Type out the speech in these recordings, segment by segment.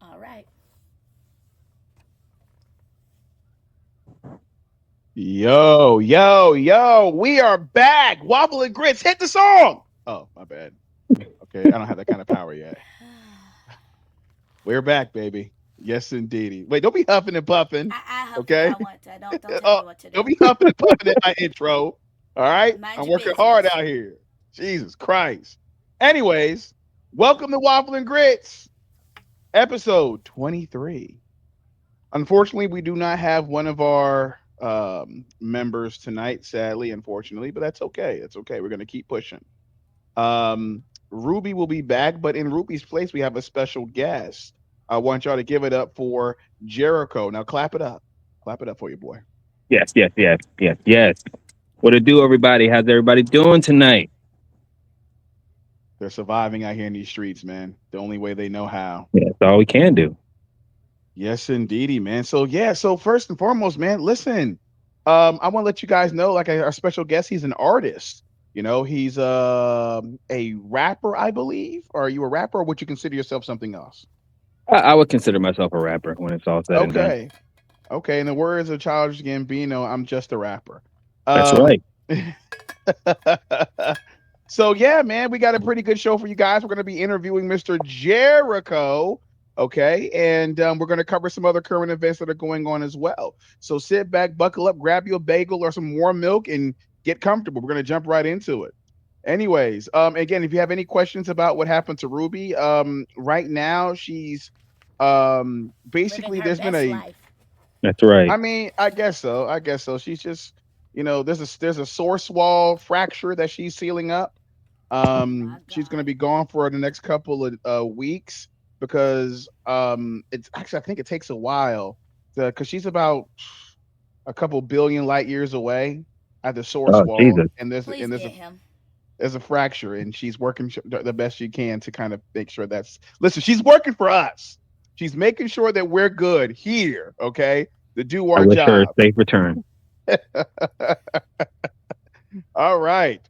All right. Yo, yo, yo, we are back. Waffle and Grits, hit the song. Oh, my bad. Okay, I don't have that kind of power yet. We're back, baby. Yes, indeedy. Wait, don't be huffing and puffing. I huff if Okay? I want to. Don't tell Oh, me what to don't do. be huffing and puffing in my intro. All right? Mind I'm your working hard business. out here. Jesus Christ. Anyways, welcome to Waffle and Grits, episode 23. Unfortunately, we do not have one of our members tonight, sadly, unfortunately, but that's okay. It's okay. We're going to keep pushing. Ruby will be back, but in Ruby's place, we have a special guest. I want y'all to give it up for Jericho. Now, clap it up. Clap it up for your boy. Yes, yes, yes, yes, yes. What it do, everybody? How's everybody doing tonight? They're surviving out here in these streets, man. The only way they know how. Yeah, that's all we can do. Yes, indeedy, man. So yeah, so first and foremost, man, listen. I want to let you guys know, like our special guest, he's an artist. He's a rapper, I believe. Or are you a rapper, or would you consider yourself something else? I would consider myself a rapper when it's all said and done. Okay, okay. In the words of Childish Gambino, I'm just a rapper. That's Um, right. so yeah, man, we got a pretty good show for you guys. We're going to be interviewing Mr. Jericho. Okay, and we're going to cover some other current events that are going on as well. So sit back, buckle up, grab you a bagel or some warm milk, and get comfortable. We're going to jump right into it. Anyways, again, if you have any questions about what happened to Ruby, right now she's Living basically her there's been best a life. That's right. I mean, I guess so. I guess so. She's just, there's a source wall fracture that she's sealing up. Oh my She's going to God. be gone for the next couple of weeks because it's actually, I think it takes a while because she's about a couple billion light years away at the source Oh, wall, Jesus. and Please get him. there's a fracture, and she's working the best she can to kind of make sure that's. Listen, she's working for us. She's making sure that we're good here, okay, to do I our wish her a job. safe return. All right,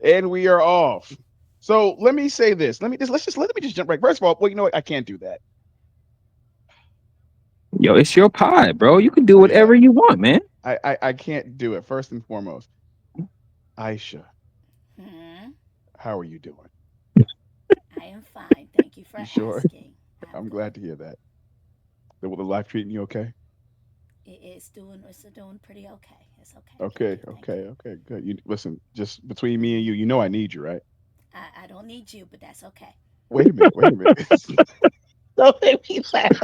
and we are off. So let me say this. Let me just jump right. First of all, well, you know what? I can't do that. Yo, it's your pod, bro. You can do Yeah, whatever you want, man. I can't do it. First and foremost, Aisha, Hmm. how are you doing? I am fine. Thank you for You sure? asking. I'm I'm good. glad to hear that. The life treating you okay? It's doing pretty okay. It's okay. Thank Okay, you. Thank you. okay, okay, good. You listen, just between me and you know I need you, right? I don't need you, but that's okay. Wait a minute, wait a minute. Don't make me laugh.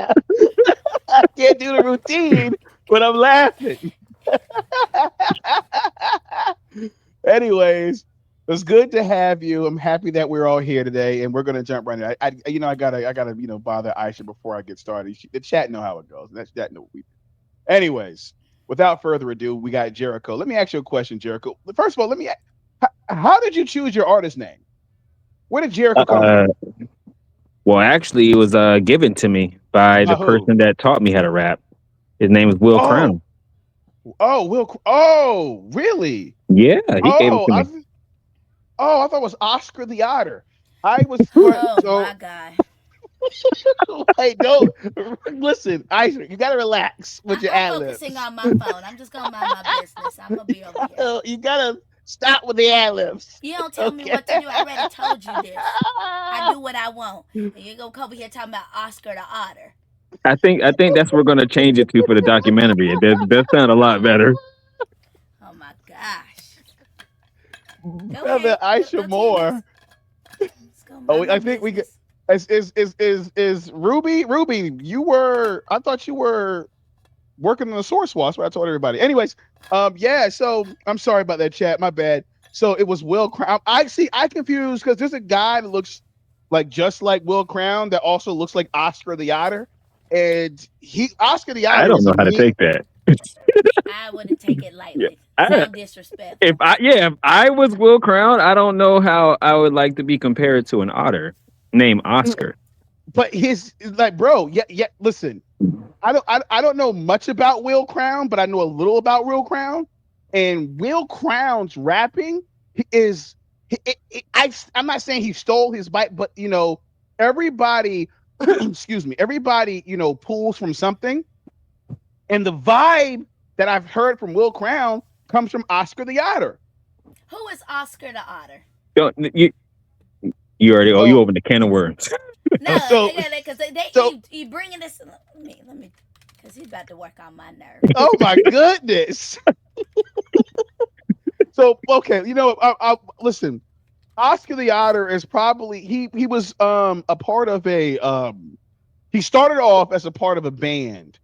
I can't do the routine, but I'm laughing. Anyways, it's good to have you. I'm happy that we're all here today, and we're gonna jump right in. I gotta, bother Aisha before I get started. The chat know how it goes. That's that know what we do. Anyways, without further ado, we got Jericho. Let me ask you a question, Jericho. First of all, how did you choose your artist name? Where did Jericho come Uh, from? well, actually, it was given to me by By the who? person that taught me how to rap. His name is Will Oh, Crown. oh, really? Yeah, he gave it Oh, to I me. th- oh, I thought it was Oscar the Otter. I was what? Oh my So God. wait, don't listen, Isaac. You gotta relax with your I'm ad focusing libs. on my phone. I'm just gonna mind my business. I'm gonna be over here. You gotta stop with the ad libs. You don't tell me Okay. what to do. I already told you this. I do what I want. And you go over here talking about Oscar the Otter. I think that's what we're gonna change it to for the documentary. It does sound a lot better. Oh my gosh. Go Brother ahead. Go Aisha to your Moore. next. Let's go Oh, mind my I think we get business. is Ruby. You were. I thought you were working on the source wall. That's what I told everybody. Anyways, yeah. So I'm sorry about that, chat. My bad. So it was Will Crown. I see. I confused because there's a guy that looks like just like Will Crown that also looks like Oscar the Otter, and Oscar the I Otter don't is know a how to me. take that. I wouldn't take it Yeah. lightly. I, Sound if disrespectful. I yeah, if I was Will Crown, I don't know how I would like to be compared to an otter named Oscar. But his like, bro. Yeah, yeah. Listen, I don't know much about Will Crown, but I know a little about Will Crown. And Will Crown's rapping is I'm not saying he stole his bite, but everybody excuse me, everybody, pulls from something. And the vibe that I've heard from Will Crown comes from Oscar the Otter. Who is Oscar the Otter? Don't you already? Oh, you Well, opened a can of worms. No, so, because so, he bringing this. Let me, because he's about to work on my nerve. oh my goodness. So, okay, listen. Oscar the Otter is probably he was a part of he started off as a part of a band,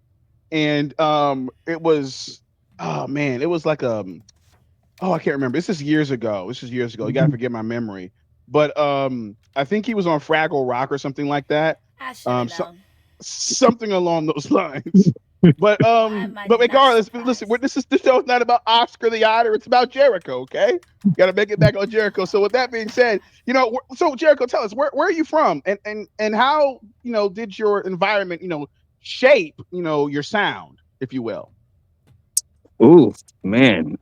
and it was, oh man, it was like oh, I can't remember. This is years ago. You gotta forget my memory. But I think he was on Fraggle Rock or something like that. I should have So, known. something along those lines. But Why am I but not regardless, listen, surprised? this show is not about Oscar the Otter. It's about Jericho. Okay, got to make it back on Jericho. So with that being said, so Jericho, tell us where are you from, and how did your environment shape your sound, if you will. Ooh, man.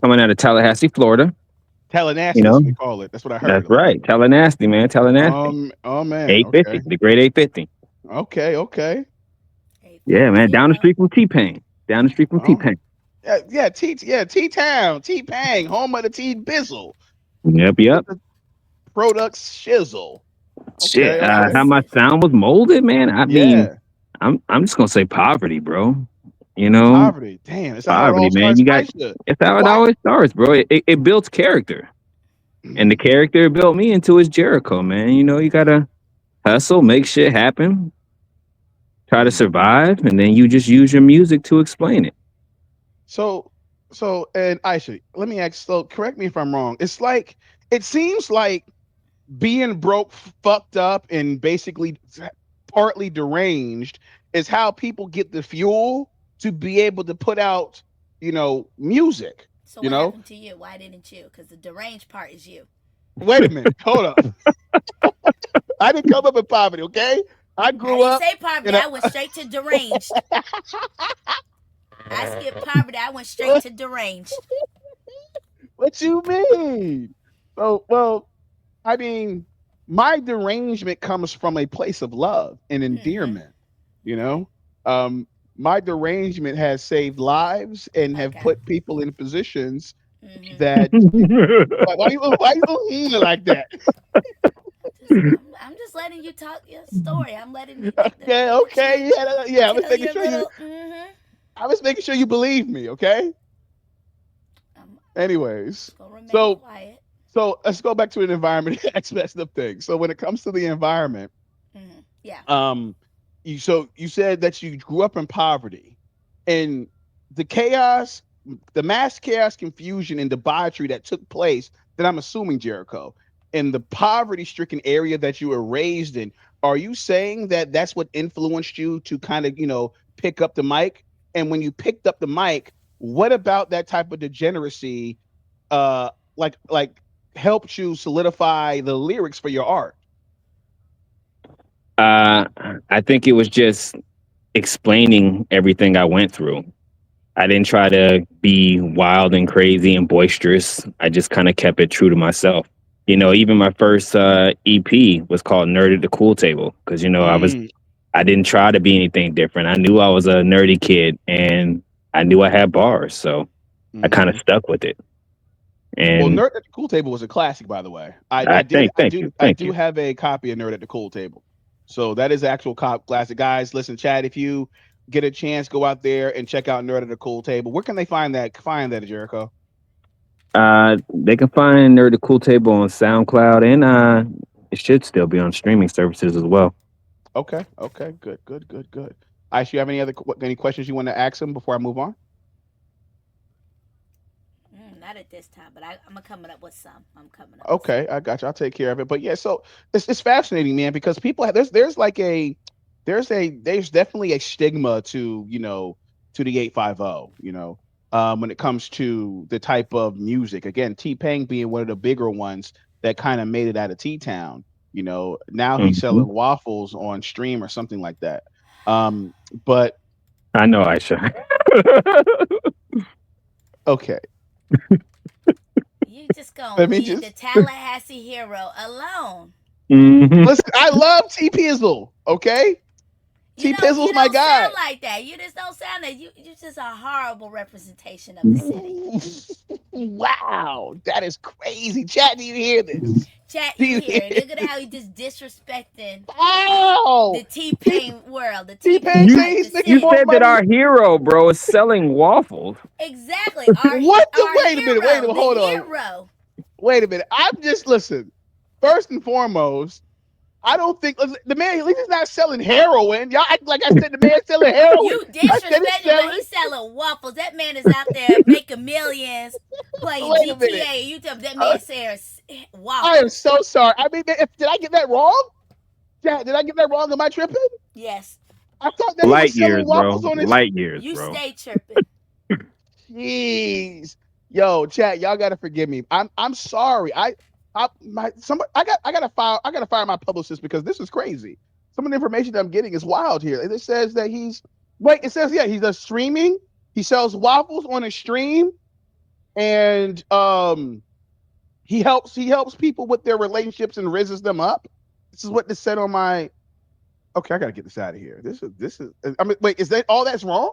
Coming out of Tallahassee, Florida. You Tallahassee, know, as we call it. That's what I that's heard. Okay. right. Tallahassee, man. Tallahassee. Oh man. 850. Okay. The great 850. Okay. Okay. Yeah, man. Down the 850. street from T-Pain. Down the street from Oh T-Pain. yeah. T Town, T Pang, home of the T Bizzle Yep, with yep. the products shizzle. Shit. Okay. Okay. How my sound was molded, man. I mean, Yeah. I'm just gonna say poverty, bro. You know, Poverty. Damn. Is that how it poverty, all man. starts? You got Aisha, it's how it why? always starts, bro. It builds character. And the character it built me into is Jericho, man. You gotta hustle, make shit happen, try to Mm. survive, and then you just use your music to explain it. So, and Aisha, let me ask. So, correct me if I'm wrong. It seems like being broke, fucked up, and basically partly deranged is how people get the fuel to be able to put out, music. So You what know. happened to you? Why didn't you? Because the deranged part is you. Wait a minute. Hold up. I didn't come up in poverty. Okay. I I grew didn't up say poverty. in a. I went straight to deranged. I skipped poverty. I went straight to deranged. What you mean? So, well, I mean, my derangement comes from a place of love and Mm-hmm. endearment. You Okay. know, my derangement has saved lives and have Okay. put people in positions Mm-hmm. that. Why you like that? I'm just letting you talk your story. I'm letting you Okay, let you okay, yeah, yeah. tell your little. Mm-hmm. I was making sure you believe me. Okay. I'm Anyways, just gonna remain so quiet. let's go back to an environment aspect of things. So when it comes to the environment, Mm-hmm. Yeah. um, you said that you grew up in poverty, and the chaos, the mass chaos, confusion, and debauchery that took place. That I'm assuming, Jericho, in the poverty-stricken area that you were raised in. Are you saying that that's what influenced you to kind of pick up the mic? And when you picked up the mic, what about that type of degeneracy, uh, like helped you solidify the lyrics for your art? Uh, I think it was just explaining everything I went through. I didn't try to be wild and crazy and boisterous. I just kind of kept it true to myself. Even my first EP was called Nerd at the Cool Table because Mm, I didn't try to be anything different. I knew I was a nerdy kid and I knew I had bars, so I kind of hmm. stuck with it. Well, And Nerd at the Cool Table was a classic, by the way. I thank I do you. have a copy of Nerd at the Cool Table, so that is actual classic. Guys, listen, Chad, if you get a chance, go out there and check out Nerd at the Cool Table. Where can they find that? Find that, Jericho. They can find Nerd the Cool Table on SoundCloud and it should still be on streaming services as well. Okay, okay, good, good, good, good. Ice, you have any questions you want to ask them before I move on? Not at this time, but I'm coming up with some. I'm coming up with some. Okay, I got you. I'll take care of it. But yeah, so it's fascinating, man, because people have there's like there's definitely a stigma to to the 850, when it comes to the type of music. Again, T Pain being one of the bigger ones that kind of made it out of T Town. Now he's Hmm. selling waffles on stream or something like that. Um, but I know, Aisha. okay, You just gonna let me leave the just Tallahassee hero alone. Mhm. Listen, I love T Pizzle. Okay, T You Pizzle's my don't guy. sound like that. You just don't sound like you just a horrible representation of the city. Wow, that is crazy. Chat, do you hear this? Chat, Do you you hear hear it. Look at this? how he just disrespecting Wow. the T-Pain world, the T-Pain T-Pain You saying life, he's the making you more city. said that money. our hero, bro, is selling waffles. Exactly. What the? Our Wait a minute. Wait a hero, minute. the Hold on. hero. Wait a minute. I'm just listen. First and foremost, I don't think the man. At least he's not selling heroin. Y'all act like I said the man selling heroin. You I said he's disrespecting, but selling. he's selling waffles. That man is out there making millions, playing Wait a minute. GTA. You tell me that I, man sells I am waffles. so sorry. I mean, did I get that wrong? Yeah, did I get that wrong? Am I tripping? Yes, I thought that he was Light selling years, bro. waffles on his. Light years, you bro. stay tripping. Jeez, yo, chat, y'all gotta forgive me. I'm sorry. I gotta fire my publicist because this is crazy. Some of the information that I'm getting is wild here. It says that it says he does streaming. He sells waffles on a stream, and he helps people with their relationships and raises them up. This is what this said on my. Okay, I gotta get this out of here. This is. I mean, wait, is that all that's wrong?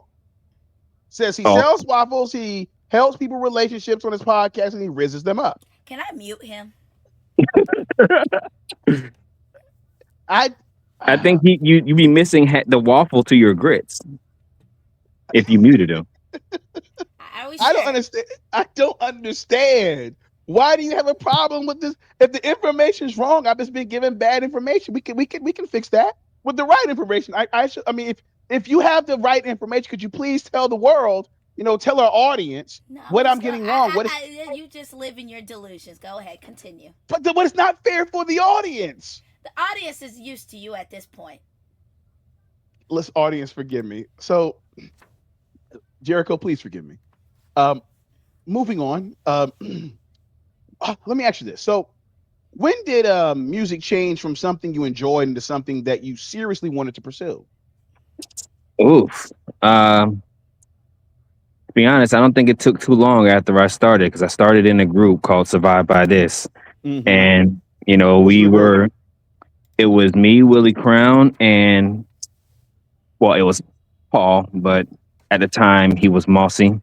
Says he Oh, sells waffles, he helps people relationships on his podcast, and he rizzes them up. Can I mute him? I I think you be missing the waffle to your grits if you muted him. Are we I don't sure? understand. I don't understand. Why do you have a problem with this? If the information's wrong, I've just been given bad information. We can fix that with the right information. I mean, if you have the right information, could you please tell the world, tell our audience No, what it's I'm go. getting wrong? You just live in your delusions. Go ahead, continue. But it's not fair for the audience. The audience is used to you at this point. Let's audience forgive me. So Jericho, please forgive me. Moving on. Let me ask you this. So when did music change from something you enjoyed into something that you seriously wanted to pursue? Oof. To be honest, I don't think it took too long after I started because I started in a group called Survive by This, Mm-hmm. and Who was in the group? it was me, Willie Crown, and well, it was Paul, but at the time he was Mossberg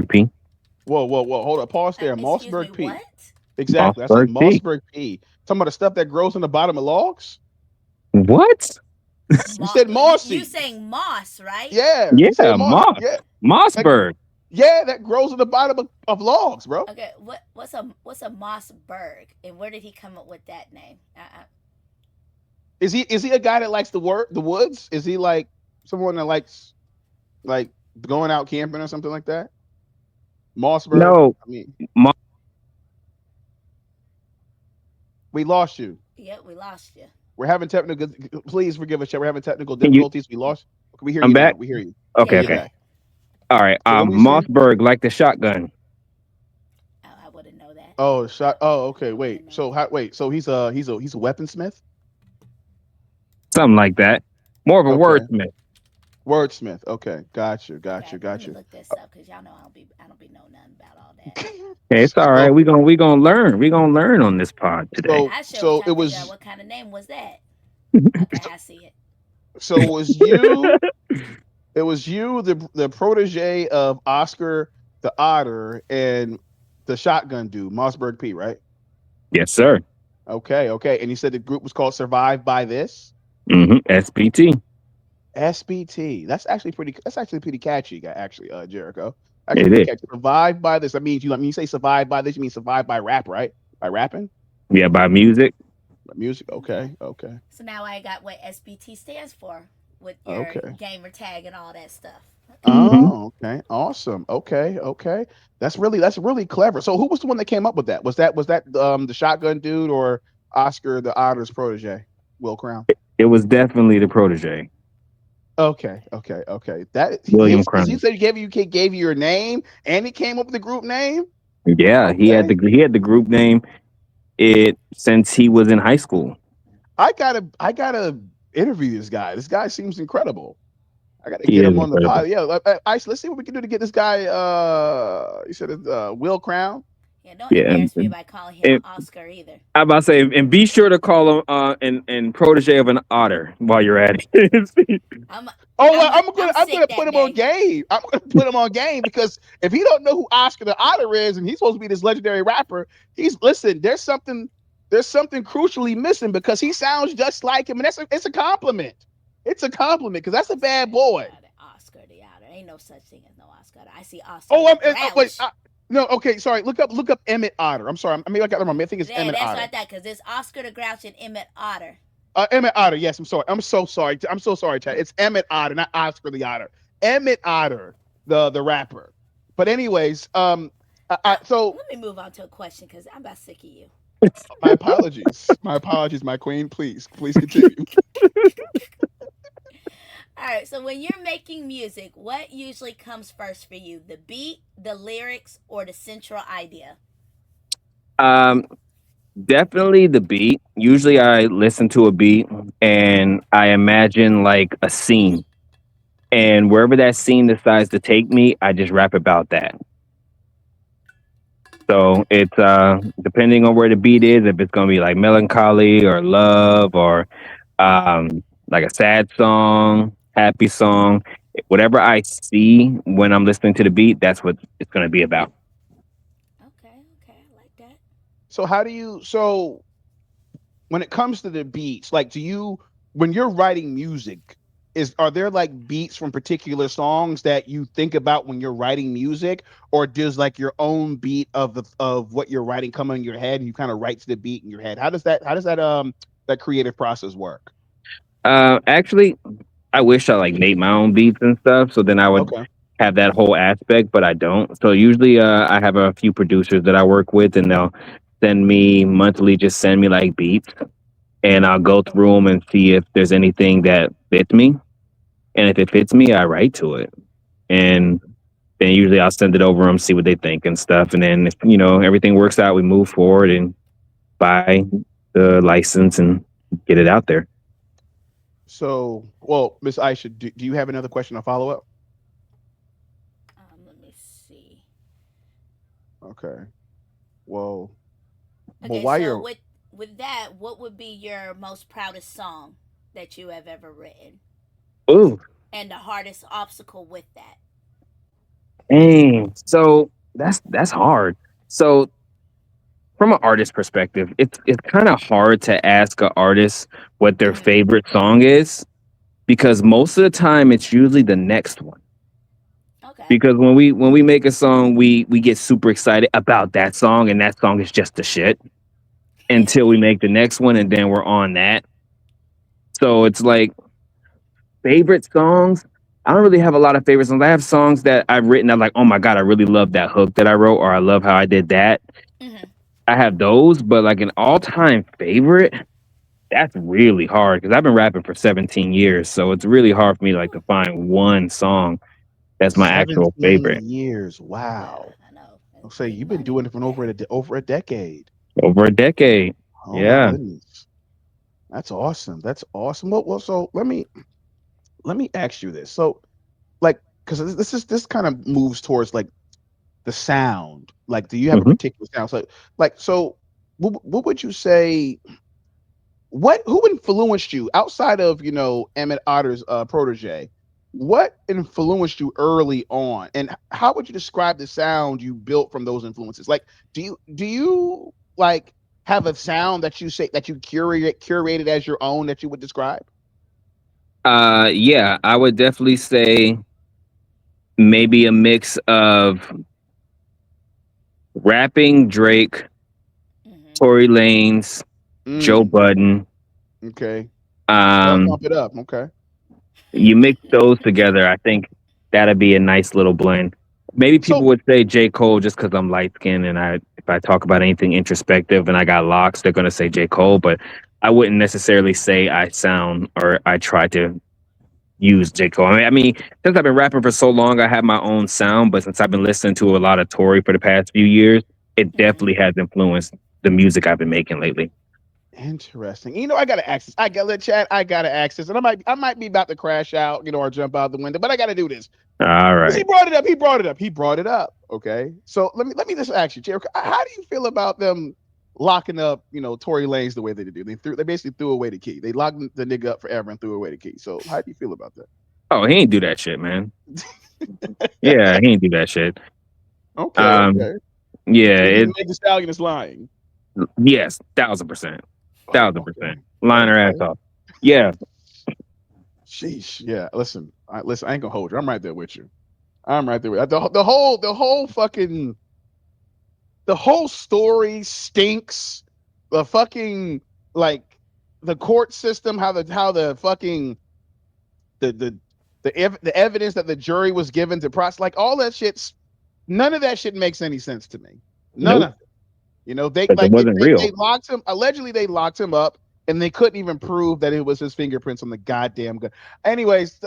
P. Whoa. Hold up. Pause there. Excuse me. Mossberg P. What? Exactly. I said Mossberg P. Mossberg P. Talking about the stuff that grows on the bottom of logs? What? You said mossy. You saying moss, right? Yeah. You said Yeah, moss. Yeah. Mossberg. Yeah, that grows on the bottom of logs, bro. Okay. What's a Mossberg, and where did he come up with that name? Is he a guy that likes the woods? Is he like someone that likes like going out camping or something like that? Mossberg. No, I mean, Mo- we lost you. Yep, we lost you. We're having technical. Please forgive us, chat. We're having technical Can you- difficulties. We lost. We hear I'm you back? now. We hear you. Okay, Yeah, you're okay. back. All right. So what were you saying? Mossberg, like the shotgun. Oh, I wouldn't know that. Oh, shot. Oh, okay. Wait. So So he's a weaponsmith. Something like that. More of a Okay. wordsmith. Wordsmith. Okay. Got you. Okay, let me look this up because y'all know I don't be know nothing about all that. Okay, it's all right. We gonna learn. We gonna learn on this pod today. I sure So was trying it to figure out was. what kind of name was that. Okay, I see it. So it was you. It was you, the protege of Oscar the Otter and the shotgun dude, Mossberg P. Right? Yes, sir. Okay. And you said the group was called Survive by This. SBT. SBT. That's actually pretty catchy, actually, Jericho. It Actually pretty is. catchy. Survive by this. That means you say survive by this, you mean survive by rap, right? By rapping? Yeah, by music. By music. Okay. So now I got what SBT stands for with your gamer tag and all that stuff. Okay. Oh, okay. Awesome. Okay. That's really clever. So who was the one that came up with that? Was that the shotgun dude or Oscar the Otter's protege, Will Crown? It was definitely the protege, Okay. That William he Crown. said he gave you your name and he came up with the group name. Yeah, he had the group name. Since he was in high school. I gotta interview this guy. This guy seems incredible. I gotta He get is him on the incredible. pod. Yeah, let's see what we can do to get this guy. You said Will Crown. Yeah, don't Yeah. embarrass me by calling him And Oscar either. I'm about to say, and be sure to call him and protege of an otter while you're at it. I'm Oh well, I'm I'm gonna sick put that him on day. game. I'm gonna put him on game because if he don't know who Oscar the Otter is, and he's supposed to be this legendary rapper, he's listen. There's something crucially missing because he sounds just like him, and it's a compliment. It's a compliment because that's a bad boy. Oscar the Otter. Ain't no such thing as no Oscar. I see Oscar Oh, the wait. Grouch. No, okay, sorry. Look up Emmett Otter. I'm sorry. Maybe I got it wrong. I think it's Yeah, Emmett that's what I Otter. thought because it's Oscar the Grouch and Emmett Otter. Emmett Otter. Yes, I'm sorry. I'm so sorry. I'm so sorry, Chad. It's Emmett Otter, not Oscar the Otter. Emmett Otter, the rapper. But anyways, so Let me move on to a question because I'm about sick of you. my apologies. My apologies, my queen. Please continue. All right, so when you're making music, what usually comes first for you? The beat, the lyrics, or the central idea? um, Definitely the beat. Usually, I listen to a beat and I imagine like a scene, and wherever that scene decides to take me, I just rap about that. So it's depending on where the beat is, if it's gonna be like melancholy or love or like a sad song, happy song, whatever I see when I'm listening to the beat, that's what it's gonna be about. Okay, okay, I like that. So how do you so when it comes to the beats, like do you when you're writing music, are there like beats from particular songs that you think about when you're writing music, or does like your own beat of what you're writing come in your head and you kind of write to the beat in your head? How does that creative process work? Actually, I wish I like made my own beats and stuff, so then I would Okay. have that whole aspect, but I don't. So usually, I have a few producers that I work with, and they'll just send me like beats, and I'll go through them and see if there's anything that fits me, and if it fits me, I write to it, and then usually I'll send it over them, see what they think and stuff, and then if everything works out, we move forward and buy the license and get it out there. So, well, Miss Aisha, do you have another question or follow up? Let me see. Okay. Well, well, Okay, while so you're with that, what would be your most proudest song that you have ever written, Ooh, and the hardest obstacle with that? dang. So that's hard. So from an artist perspective, it's kind of hard to ask an artist what their Mm-hmm. favorite song is because most of the time it's usually the next one. Okay. Because when we make a song, we get super excited about that song, and that song is just the shit until we make the next one, and then we're on that. So it's like favorite songs. I don't really have a lot of favorite songs. I have songs that I've written that like, oh my god, I really love that hook that I wrote, or I love how I did that. Mm-hmm. I have those, but like an all-time favorite, that's really hard because I've been rapping for 17 years, so it's really hard for me like to find one song that's my actual 17 favorite. years. Yeah, Wow. I know. I'll It's say big you've been money. doing it for over a decade. Over a decade. Oh my Yeah. goodness. That's awesome. That's awesome. Well, so let me ask you this. So, like, because this kind of moves towards like the sound. Like, do you have a Mhm. particular sound? So, what would you say? Who influenced you outside of Emmett Otter's protege? What influenced you early on, and how would you describe the sound you built from those influences? Like, do you like have a sound that you say that you curated as your own that you would describe? Yeah, I would definitely say maybe a mix of rapping Drake, Mm-hmm. Tory Lanez, Joe Mm, Budden. okay. Well, Um, pump it up. Okay. you mix those together, I think that'd be a nice little blend. Maybe people So would say J. Cole just because I'm light skinned and if I talk about anything introspective and I got locks, they're gonna say J. Cole, but I wouldn't necessarily say I sound or I try to use J. Cole. I mean, since I've been rapping for so long, I have my own sound, but since I've been listening to a lot of Tory for the past few years, it Mm-hmm. definitely has influenced the music I've been making lately. Interesting. You know, I gotta ask this. I gotta chat. I gotta ask this, and I might be about to crash out, or jump out the window, but I gotta do this. All Because he right. brought it up. He brought it up. He brought it up. Okay. So let me just ask you, Jericho, how do you feel about them locking up, Tory Lanez the way they do? They basically threw away the key. They locked the nigga up forever and threw away the key. So how do you feel about that? Oh, he ain't do that shit, man. Yeah, he ain't do that shit. Okay. Okay. Yeah, So you think Meg Thee Stallion is lying? yes, 1,000%. Oh, 1,000%. okay. Lying her ass Okay. off. Yeah. Sheesh. Yeah. Listen. I ain't gonna hold you. I'm right there with you. I'm right there with you. The whole story stinks. The fucking like the court system, how the fucking the evidence that the jury was given to process, like all that shit. None of that shit makes any sense to me. None Nope. of it. They But it like if wasn't they real. locked him. Allegedly, they locked him up, and they couldn't even prove that it was his fingerprints on the goddamn gun. Anyways,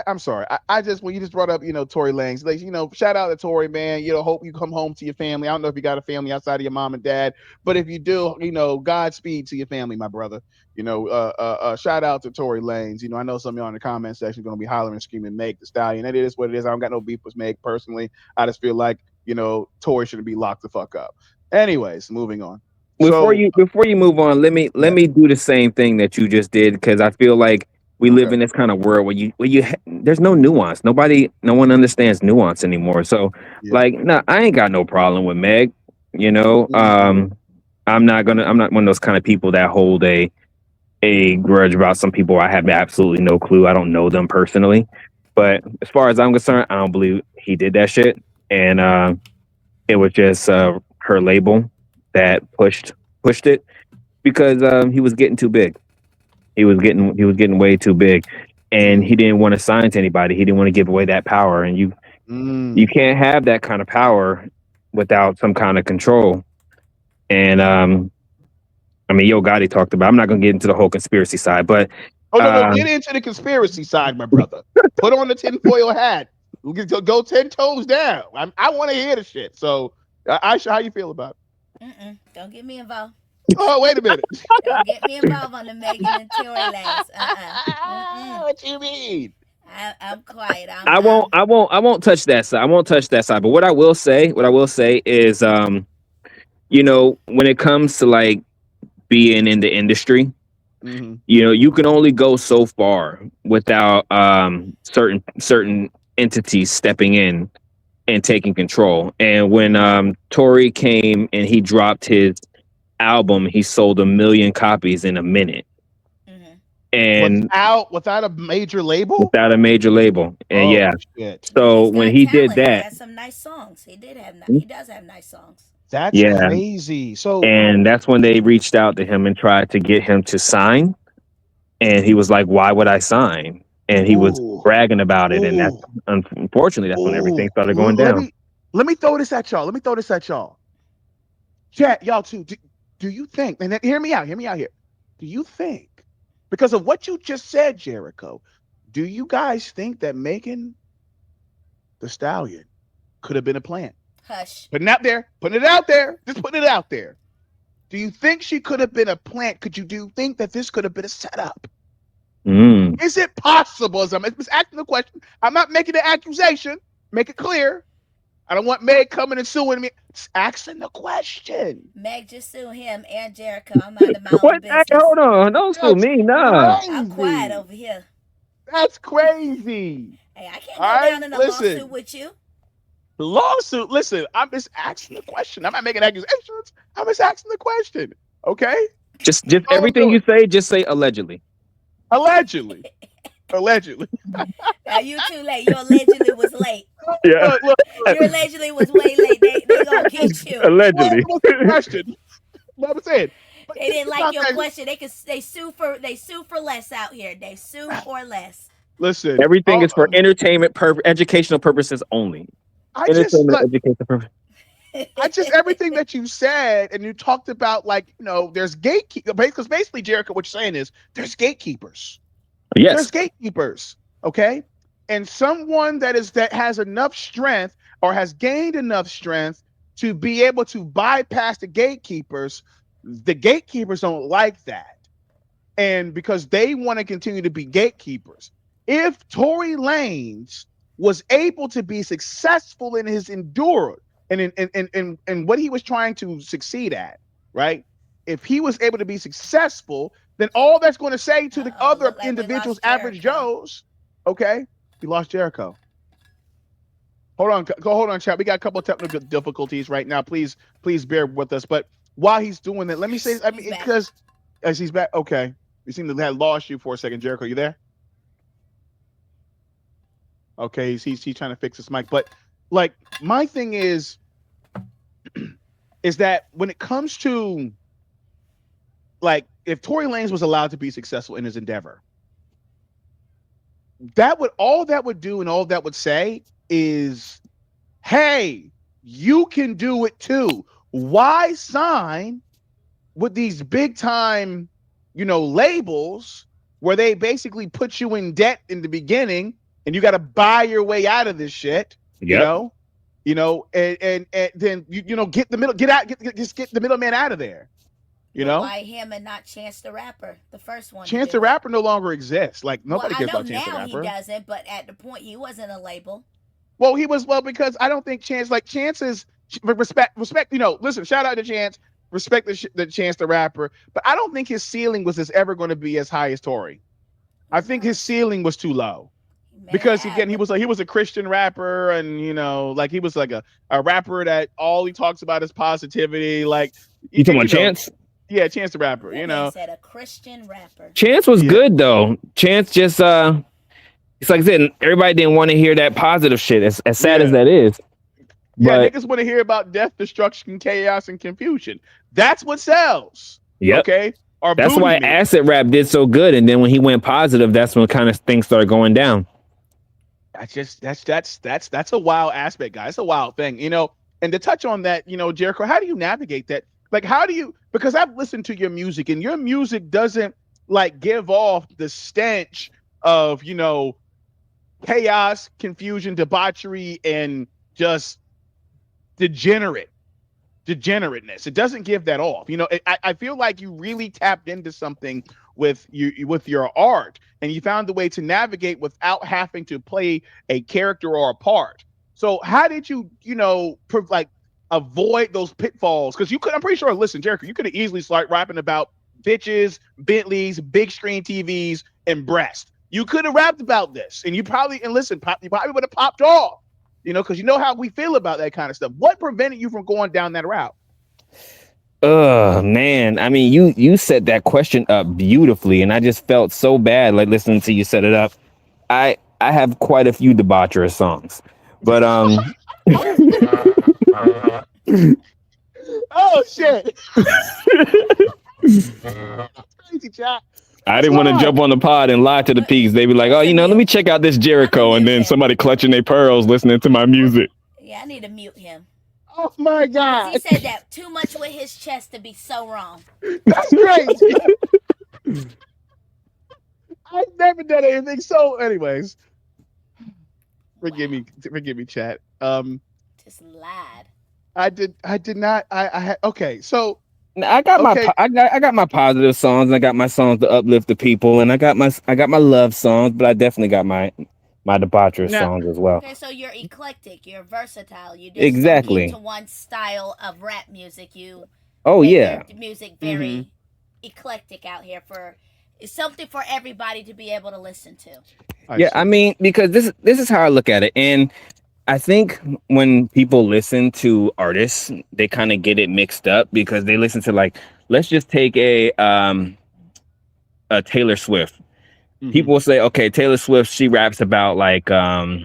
I'm sorry. I just when you just brought up, Tory Lanez, like, shout out to Tory, man. Hope you come home to your family. I don't know if you got a family outside of your mom and dad, but if you do, Godspeed to your family, my brother. Shout out to Tory Lanez. I know some of y'all in the comment section are gonna be hollering and screaming, Meg Thee Stallion. And it is what it is. I don't got no beef with Meg personally. I just feel like, Tory shouldn't be locked the fuck up. Anyways, moving on. Before So, you move on, let yeah, me do the same thing that you just did, because I feel like we live okay, in this kind of world where there's no nuance. No one understands nuance anymore. So yeah, like, no, I ain't got no problem with Meg. You know, mhm, I'm not one of those kind of people that hold a grudge about some people. I have absolutely no clue. I don't know them personally, but as far as I'm concerned, I don't believe he did that shit. And it was just her label that pushed it, because he was getting too big. He was getting way too big, and he mm, didn't want to sign to anybody. He didn't want to give away that power, and you mm. can't have that kind of power without some kind of control. And I mean, Yo Gotti talked about. I'm not gonna get into the whole conspiracy side, but Oh no, um, get into the conspiracy side, my brother. Put on the tinfoil hat. We can go 10 toes down. I want to hear the shit. So, Aisha, how you feel about it? Don't get me involved. Oh, wait a minute. Don't get me involved on the Megan and Tory lanes. What you mean? I'm quiet. I won't. I won't touch that side. I won't touch that side. But what I will say is, when it comes to like being in the industry, Mm-hmm. you can only go so far without certain entities stepping in and taking control. And when Tory came and he dropped his album, he sold 1 million copies in a minute, Mm-hmm. and Without a major label? without a major label. And Oh yeah, shit. But so he's when got he did talent. He that, has some nice songs. He does have nice songs. That's yeah, crazy. So, and that's when they reached out to him and tried to get him to sign. And he was like, "Why would I sign?" And he was ooh, bragging about it. And that's ooh, unfortunately that's when ooh. everything started going Let down. me throw this at y'all. Let me throw this at y'all. Chat, y'all too. Do you think, and hear me out here. Do you think, because of what you just said, Jericho, do you guys think that Megan the Stallion could have been a plant? Hush. Putting it out there, just putting it out there. Do you think she could have been a plant? Do you think that this could have been a setup? Mm. Is it possible? As I'm just asking the question, I'm not making an accusation. Make it clear. I don't want Meg coming and suing me. Just asking the question. Meg, just sue him and Jericho. I'm minding my own What? Hey, business. hold on, don't sue That's me, nah. I'm quiet crazy. over here. That's crazy. Hey, I can't All go right, down in a lawsuit listen. with you. The lawsuit. Listen, I'm just asking the question. I'm not making accusations. I'm just asking the question. Okay. Just All I'm everything doing. you say, just say allegedly. Allegedly. Allegedly. Now you too late. You allegedly was late. Yeah, Look. You allegedly was way late. They gonna get you. What allegedly. was the question? What I'm saying. But They think didn't like about your that. question. They sue for less out here. They sue for less. Listen. Everything is for entertainment, educational purposes only. I just Entertainment, like. educational purposes. I just everything that you said, and you talked about, like, there's gatekeepers, because basically, Jericho, what you're saying is there's gatekeepers. Yes. There's gatekeepers, okay? And someone that has enough strength, or has gained enough strength to be able to bypass the gatekeepers, The gatekeepers don't like that. And because they want to continue to be gatekeepers. If Tory Lanez was able to be successful in his endurance and in what he was trying to succeed at, right? If he was able to be successful, then all that's going to say to the other look like we individuals, lost average Jericho. Joes, okay, we lost Jericho. Hold on, chat. We got a couple of technical difficulties right now. Please bear with us. But while he's doing that, let me say, He's back. because as he's back, okay, we seem to have lost you for a second, Jericho. You there? Okay, he's trying to fix his mic. But like, my thing is that when it comes to like, if Tory Lanez was allowed to be successful in his endeavor, all that would do and all that would say is, hey, you can do it too. Why sign with these big time, labels where they basically put you in debt in the beginning and you got to buy your way out of this shit, Yep. and then get the middleman out of there. Why him and not Chance the Rapper, the first one? Chance the Rapper no longer exists. Like, nobody I cares know about Chance the now Rapper. he doesn't, but at the point he wasn't a label. Well, he was, because I don't think Chance is respect. Listen, shout out to Chance, respect the Chance the Rapper, but I don't think his ceiling was ever going to be as high as Tory. I think his ceiling was too low. Because again, he was a Christian rapper, and like he was like a rapper that all he talks about is positivity. Like, you talking about Chance? Yeah, Chance the Rapper. That said, a Christian rapper. Chance was good though. Chance just it's like I said, everybody didn't want to hear that positive shit. As sad as that is. Yeah, niggas want to hear about death, destruction, chaos, and confusion. That's what sells. Yep. Okay. That's why acid rap did so good, and then when he went positive, that's when kind of things started going down. That's a wild aspect, guys. It's a wild thing, And to touch on that, Jericho, how do you navigate that? Like, because I've listened to your music, and your music doesn't like give off the stench of, chaos, confusion, debauchery, and just degenerateness. It doesn't give that off. I feel like you really tapped into something with your art, and you found the way to navigate without having to play a character or a part. So how did you, avoid those pitfalls? Because I'm pretty sure, listen, Jericho, you could have easily started rapping about bitches, Bentleys, big screen TVs, and breast. You could have rapped about this, and you probably would have popped off, because you know how we feel about that kind of stuff. What prevented you from going down that route? Man, I mean, you set that question up beautifully, and I just felt so bad, like, listening to you set it up. I have quite a few debaucherous songs, but oh shit! Crazy chat. I didn't want to jump on the pod and lie to the peeps. They be like, oh, let me check out this Jericho, and then somebody clutching their pearls listening to my music. Yeah, I need to mute him. Oh my God! He said that too much with his chest to be so wrong. That's crazy. I've never done anything. So, anyways, forgive me, chat. Just lied. I did not. I had. Okay, so I got my positive songs. And I got my songs to uplift the people, and I got my love songs, but I definitely got my debaucherous songs as well. Okay, so you're eclectic, you're versatile. You just exactly don't keep to one style of rap music. You music very eclectic out here it's something for everybody to be able to listen to. I mean, because this is how I look at it, and I think when people listen to artists, they kind of get it mixed up because they listen to, like, let's just take a Taylor Swift. People will say, okay, Taylor Swift, she raps about, like, I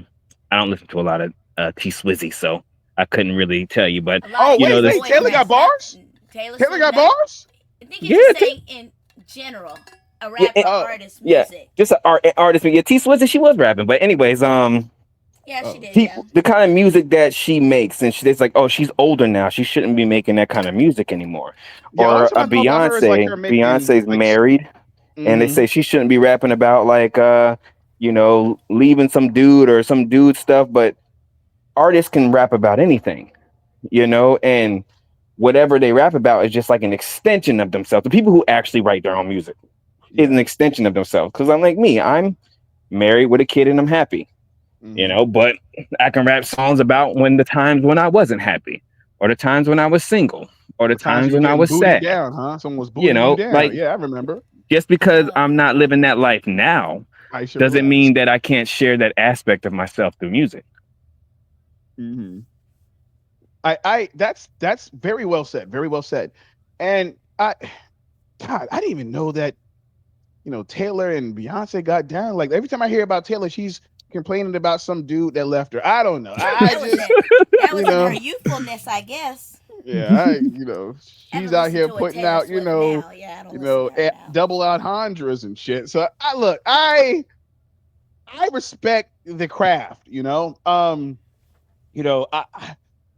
don't listen to a lot of T Swizzy, so I couldn't really tell you. But wait, Taylor got bars? Taylor got bars? I think it's saying in general, a rapper artist music. Yeah, just an artist. Yeah, T Swizzy, she was rapping, but anyways, yeah, she did. The kind of music that she makes, and it's like, oh, she's older now. She shouldn't be making that kind of music anymore. Or a Beyonce. Beyonce's married, and they say she shouldn't be rapping about, like, leaving some dude or some dude stuff. But artists can rap about anything, and whatever they rap about is just like an extension of themselves. The people who actually write their own music is an extension of themselves. Because I'm like me, I'm married with a kid and I'm happy, but I can rap songs about the times when I wasn't happy, or the times when I was single, or the times when I was booted sad. down, huh? Someone was booting you down. Like, yeah, I remember. Just because I'm not living that life now doesn't mean that I can't share that aspect of myself through music. That's very well said. Very well said. And I didn't even know that, Taylor and Beyonce got down. Like every time I hear about Taylor, she's complaining about some dude that left her. I don't know. That was in her youthfulness, I guess. Yeah, she's out here putting out, double entendres and shit. So I respect the craft,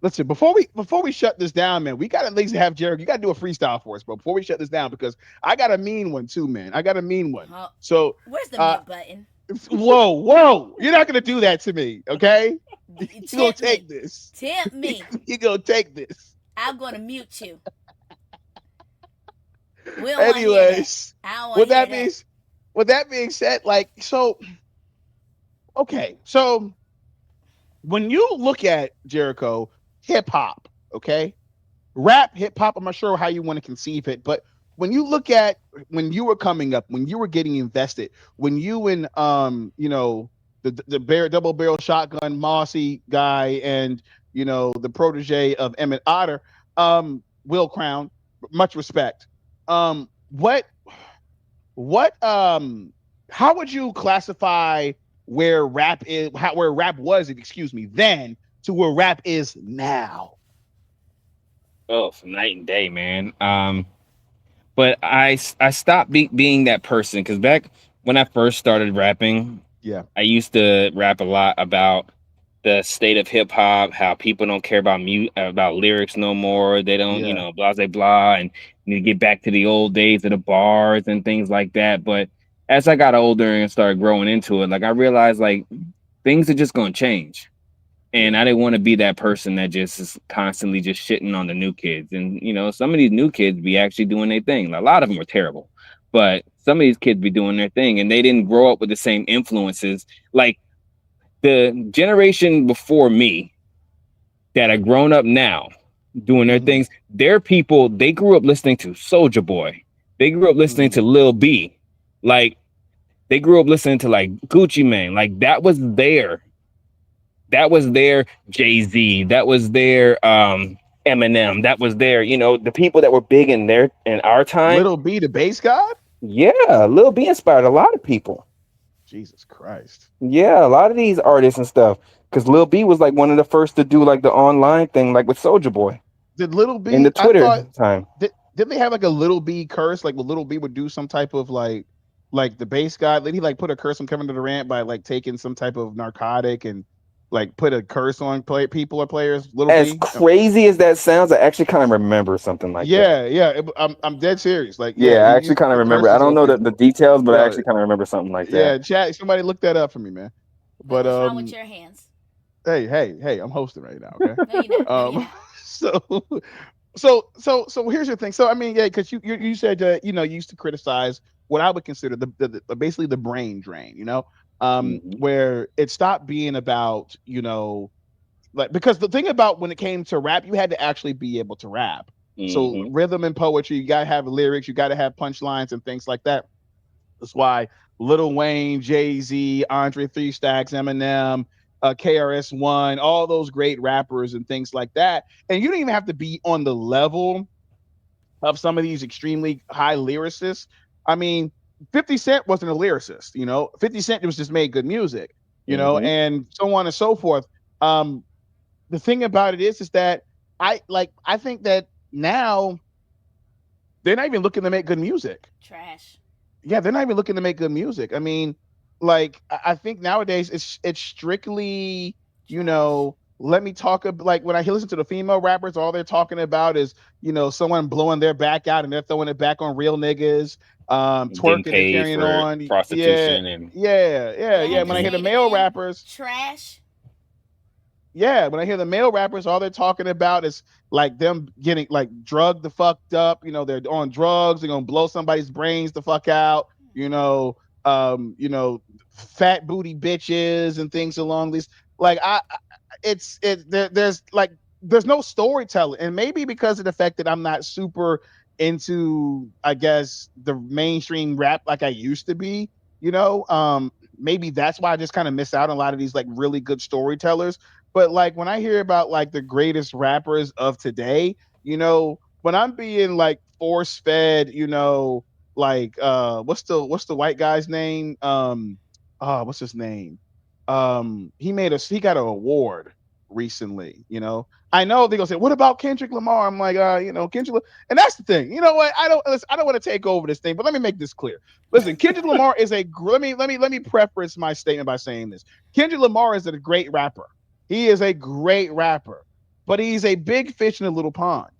listen, before we shut this down, man, we got to at least have Jericho. You got to do a freestyle for us, bro, before we shut this down, because I got a mean one too, man. I got a mean one. So where's the mute button? Whoa! You're not gonna do that to me, okay? You're gonna take this. Tempt me. You're gonna take this. I'm gonna mute you. Anyways, with that being said, okay, so when you look at Jericho, hip hop, okay, rap, hip hop, I'm not sure how you want to conceive it, but when you look at when you were coming up, when you were getting invested, when you and the double barrel shotgun Mossy guy and the protege of Emmett Otter, Will Crown, much respect. How would you classify where rap was, then to where rap is now? Oh, from night and day, man. But I stopped being that person, because back when I first started rapping, I used to rap a lot about the state of hip hop, how people don't care about lyrics no more. They don't, blah, blah, blah. And you get back to the old days of the bars and things like that. But as I got older and started growing into it, I realized things are just going to change. And I didn't want to be that person that just is constantly just shitting on the new kids. And, some of these new kids be actually doing their thing. A lot of them are terrible, but some of these kids be doing their thing, and they didn't grow up with the same influences. Like the generation before me that are grown up now doing their things, they're people, they grew up listening to Soulja Boy. They grew up listening to Lil B. They grew up listening to Gucci Mane. That was their Jay-Z. That was their Eminem. That was their, the people that were big in our time. Lil B, the bass god? Yeah, Lil B inspired a lot of people. Jesus Christ. Yeah, a lot of these artists and stuff. Because Lil B was one of the first to do the online thing, with Soulja Boy. Did Lil B in the Twitter time? Didn't they have a Lil B curse? Where Lil B would do some type of the bass god? Did he put a curse on Kevin Durant by taking some type of narcotic and put a curse on people or players? As crazy as that sounds, I actually kind of remember something like that. Yeah. I'm dead serious. I actually kind of remember. I don't know the details, but I actually kind of remember something like that. Yeah, chat. Somebody look that up for me, man. But what's wrong with your hands? Hey, I'm hosting right now. Okay. No, you're not. So here's the thing. So I mean, because you said you used to criticize what I would consider the basically the brain drain. Where it stopped being about, because the thing about when it came to rap, you had to actually be able to rap. So rhythm and poetry, you got to have lyrics, you got to have punchlines and things like that. That's why Lil Wayne, Jay-Z, Andre 3 Stacks, Eminem, KRS-One, all those great rappers and things like that. And you don't even have to be on the level of some of these extremely high lyricists. I mean, 50 Cent wasn't a lyricist, 50 Cent was just made good music, and so on and so forth. The thing about it is that I think that now they're not even looking to make good music. Trash. Yeah, they're not even looking to make good music. I mean, I think nowadays it's strictly, let me talk about, when I listen to the female rappers, all they're talking about is, someone blowing their back out and they're throwing it back on real niggas. Twerking and carrying on, prostitution, yeah. When I hear the male rappers, trash. Yeah, when I hear the male rappers, all they're talking about is like them getting like drugged the fucked up. They're on drugs. They're gonna blow somebody's brains the fuck out. You know, fat booty bitches and things along these. Like there's no storytelling, and maybe because of the fact that I'm not super into, I guess, the mainstream rap like I used to be. Maybe that's why I just kind of miss out on a lot of these like really good storytellers. But like when I hear about like the greatest rappers of today, when I'm being like force fed, like what's the white guy's name? What's his name? He got an award recently. I know they're gonna say, what about Kendrick Lamar? I'm like, Kendrick, and that's the thing. You know what? I don't want to take over this thing, but let me make this clear. Listen, Kendrick Lamar is let me preface my statement by saying this. Kendrick Lamar is a great rapper. He is a great rapper, but he's a big fish in a little pond.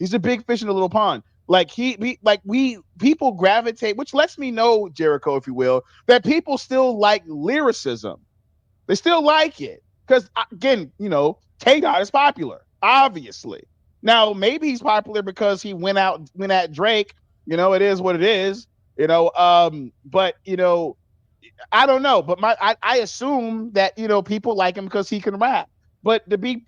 He's a big fish in a little pond. Like people gravitate, which lets me know, Jericho, if you will, that people still like lyricism. They still like it because again, K Dot is popular, obviously. Now maybe he's popular because he went at Drake. It is what it is. But I don't know, but I assume that people like him because he can rap. But to be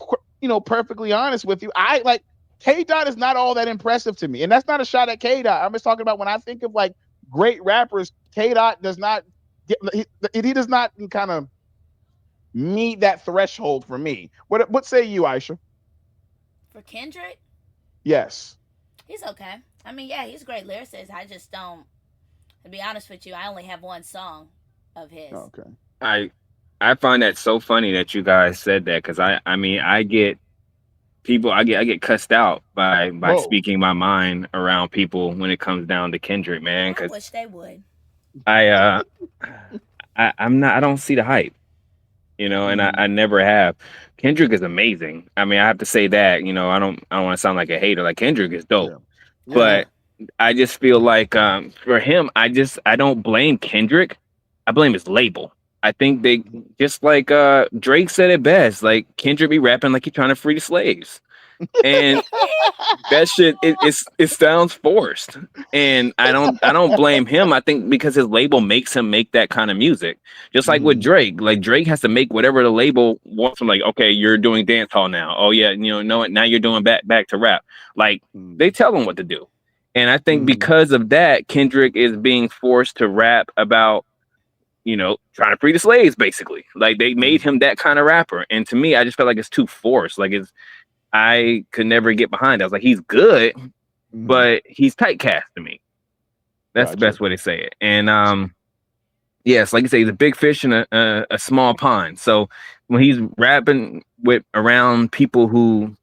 perfectly honest with you, I like K Dot is not all that impressive to me, and that's not a shot at K Dot. I'm just talking about when I think of like great rappers, K Dot does not he does not kind of meet that threshold for me. What say you, Aisha? For Kendrick, yes, he's okay. I mean, yeah, he's a great lyricist. I just don't. To be honest with you, I only have one song of his. Okay. I find that so funny that you guys said that because I mean I get people I get cussed out by Whoa. speaking my mind around people when it comes down to Kendrick, man. I Because wish they would. I I'm not I don't see the hype, and I never have. Kendrick is amazing. I mean, I have to say that, I don't want to sound like a hater. Like Kendrick is dope, Yeah. Yeah. but I just feel like for him, I don't blame Kendrick. I blame his label. I think they just like Drake said it best. Like Kendrick be rapping like he's trying to free the slaves, and that shit it sounds forced. And I don't blame him. I think because his label makes him make that kind of music. Just like with Drake. Like Drake has to make whatever the label wants him, like, okay, you're doing dance hall now. Oh yeah, know what, now you're doing back to rap. Like they tell him what to do. And I think because of that, Kendrick is being forced to rap about, trying to free the slaves, basically. Like they made him that kind of rapper. And to me, I just felt like it's too forced. Like I could never get behind it. I was like, he's good, but he's typecast to me. That's the best way to say it. And yes, like you say, he's a big fish in a small pond. So when he's rapping around people who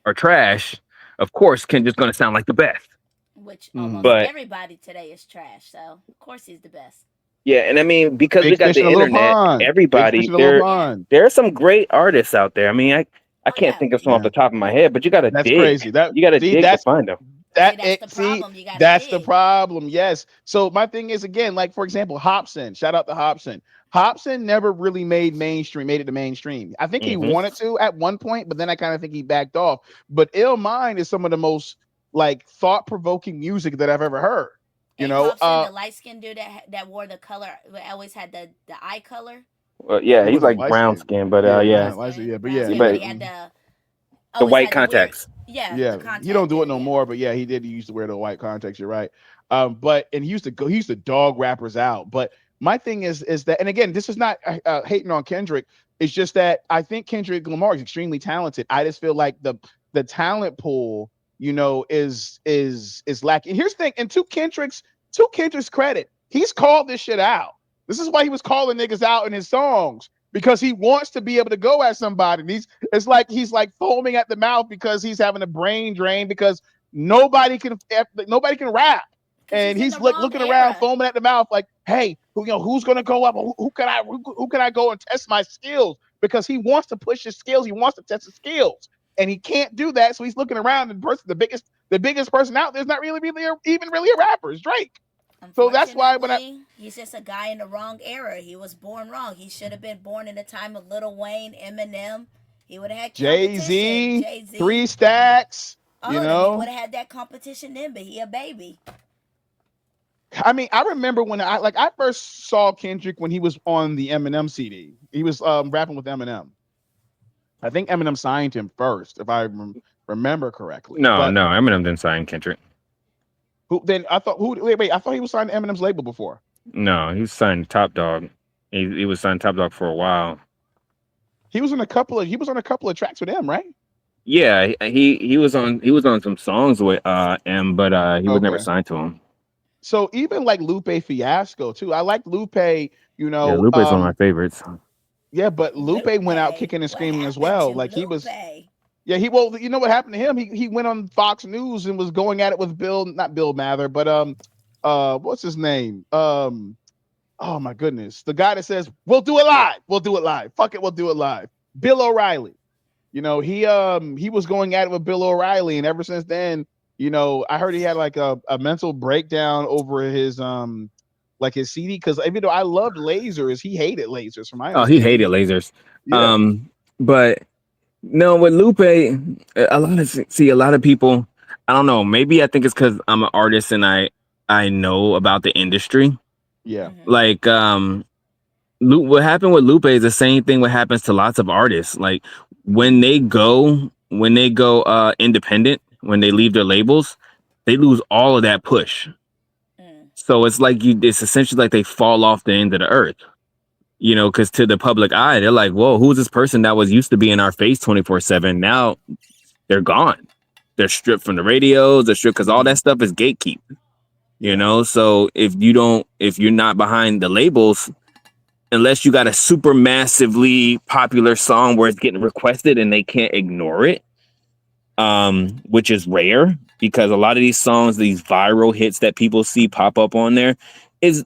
are trash, of course, Kendrick's going to sound like the best. Which almost everybody today is trash. So of course he's the best. Yeah, and I mean, because we got the internet, everybody there are some great artists out there. I mean, I can't think of some off the top of my head, but you got to dig. That's crazy. You got to dig to find them. That's the problem. Yes. So my thing is, again, like for example, Hopsin. Shout out to Hopsin. Hopsin never really made it to mainstream. I think he wanted to at one point, but then I kind of think he backed off. But Ill Mind is some of the most like thought-provoking music that I've ever heard. Hopsin, the light skinned dude that wore the color, always had the eye color. Yeah, he's like brown skin, but but he had the white contacts. Yeah. You don't do it no more, but yeah, he did. He used to wear the white contacts. You're right. But he used to dog rappers out. But my thing is that, and again, this is not hating on Kendrick. It's just that I think Kendrick Lamar is extremely talented. I just feel like the talent pool, is lacking. And here's the thing, and to Kendrick's credit, he's called this shit out. This is why he was calling niggas out in his songs, because he wants to be able to go at somebody. He's like foaming at the mouth because he's having a brain drain because nobody can rap. And he's looking around, foaming at the mouth, like, "Hey, who's gonna go up? Who can I go and test my skills?" Because he wants to push his skills, he wants to test his skills, and he can't do that. So he's looking around, and the biggest person out there is not even really a rapper. It's Drake. So that's why when Unfortunately, he's just a guy in the wrong era. He was born wrong. He should have been born in the time of Lil Wayne, Eminem. He would have had competition. Jay-Z, Jay Z, 3 Stacks, all of them. He would have had that competition then, but he a baby. I mean, I remember when I first saw Kendrick when he was on the Eminem CD. He was rapping with Eminem. I think Eminem signed him first, if I remember correctly. No, But no, Eminem didn't sign Kendrick. I thought he was signed to Eminem's label before. No, he was signed Top Dog. He was signed Top Dog for a while. He was on a couple of tracks with him, right? Yeah, he was on some songs with M, but he was never signed to him. So even like Lupe Fiasco too. I like Lupe, Yeah, Lupe's one of my favorites. Yeah, but Lupe went out kicking and screaming as well. Like he was. Yeah, you know what happened to him? He went on Fox News and was going at it with not Bill Mather, but what's his name? Oh my goodness, the guy that says we'll do it live. Fuck it, we'll do it live. Bill O'Reilly. He was going at it with Bill O'Reilly, and ever since then, I heard he had like a mental breakdown over his like his CD, because even though I loved lasers, he hated lasers from my understanding. He hated lasers. Yeah. But no, with Lupe, a lot of people, I don't know, maybe I think it's because I'm an artist and I know about the industry. Yeah. Like what happened with Lupe is the same thing what happens to lots of artists. Like when they go independent, when they leave their labels, they lose all of that push. So it's like it's essentially like they fall off the end of the earth. Because to the public eye, they're like, whoa, who's this person that was used to be in our face 24/7? Now they're gone. They're stripped from the radios. They're stripped because all that stuff is gatekeep. So if you're not behind the labels, unless you got a super massively popular song where it's getting requested and they can't ignore it, which is rare because a lot of these songs, these viral hits that people see pop up on there, is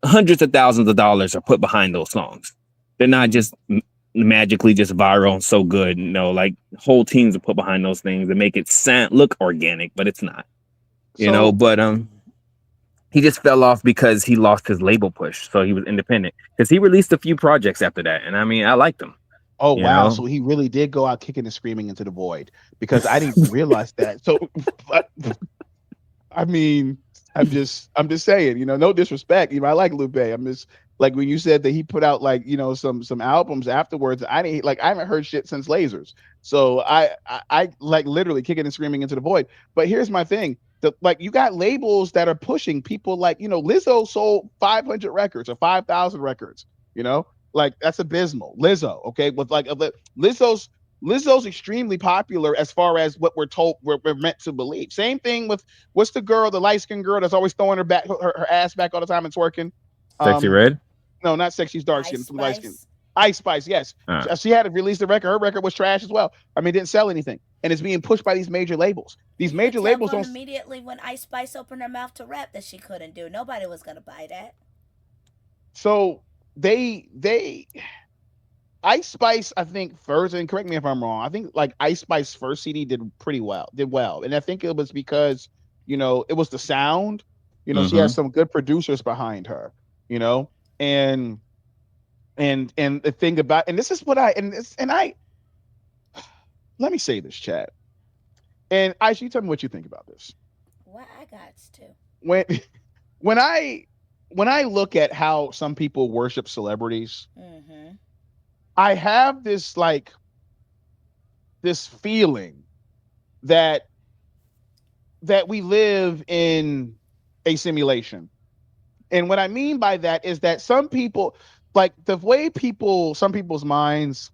hundreds of thousands of dollars are put behind those songs. They're not just magically just viral and so good. Like whole teams are put behind those things and make it look organic, but it's not. But he just fell off because he lost his label push. So he was independent because he released a few projects after that. And I mean, I liked them. Oh, wow. So he really did go out kicking and screaming into the void, because I didn't realize that. So, I mean, I'm just saying, no disrespect. I like Lupe. I'm just like, when you said that he put out like, some albums afterwards, I haven't heard shit since Lasers. So I like literally kicking and screaming into the void. But here's my thing. You got labels that are pushing people like, Lizzo sold 500 records or 5,000 records, like that's abysmal. Lizzo, okay, with like Lizzo's extremely popular as far as what we're told we're meant to believe. Same thing with what's the light-skinned girl that's always throwing her ass back all the time and twerking. Sexy Red? No, not sexy. She's dark skinned, light skinned. Ice Spice, yes. She had to release the record. Her record was trash as well. I mean, didn't sell anything, and it's being pushed by these major labels. These major labels don't. Immediately when Ice Spice opened her mouth to rap, that she couldn't do. Nobody was gonna buy that. So Ice Spice, I think first, and correct me if I'm wrong, I think like Ice Spice first CD did well, and I think it was because it was the sound. She has some good producers behind her. And the thing about, and this is what I let me say this, Chad, and Aisha, you tell me what you think about this. What I got to when I look at how some people worship celebrities, I have this feeling that we live in a simulation. And what I mean by that is that some people, like the way some people's minds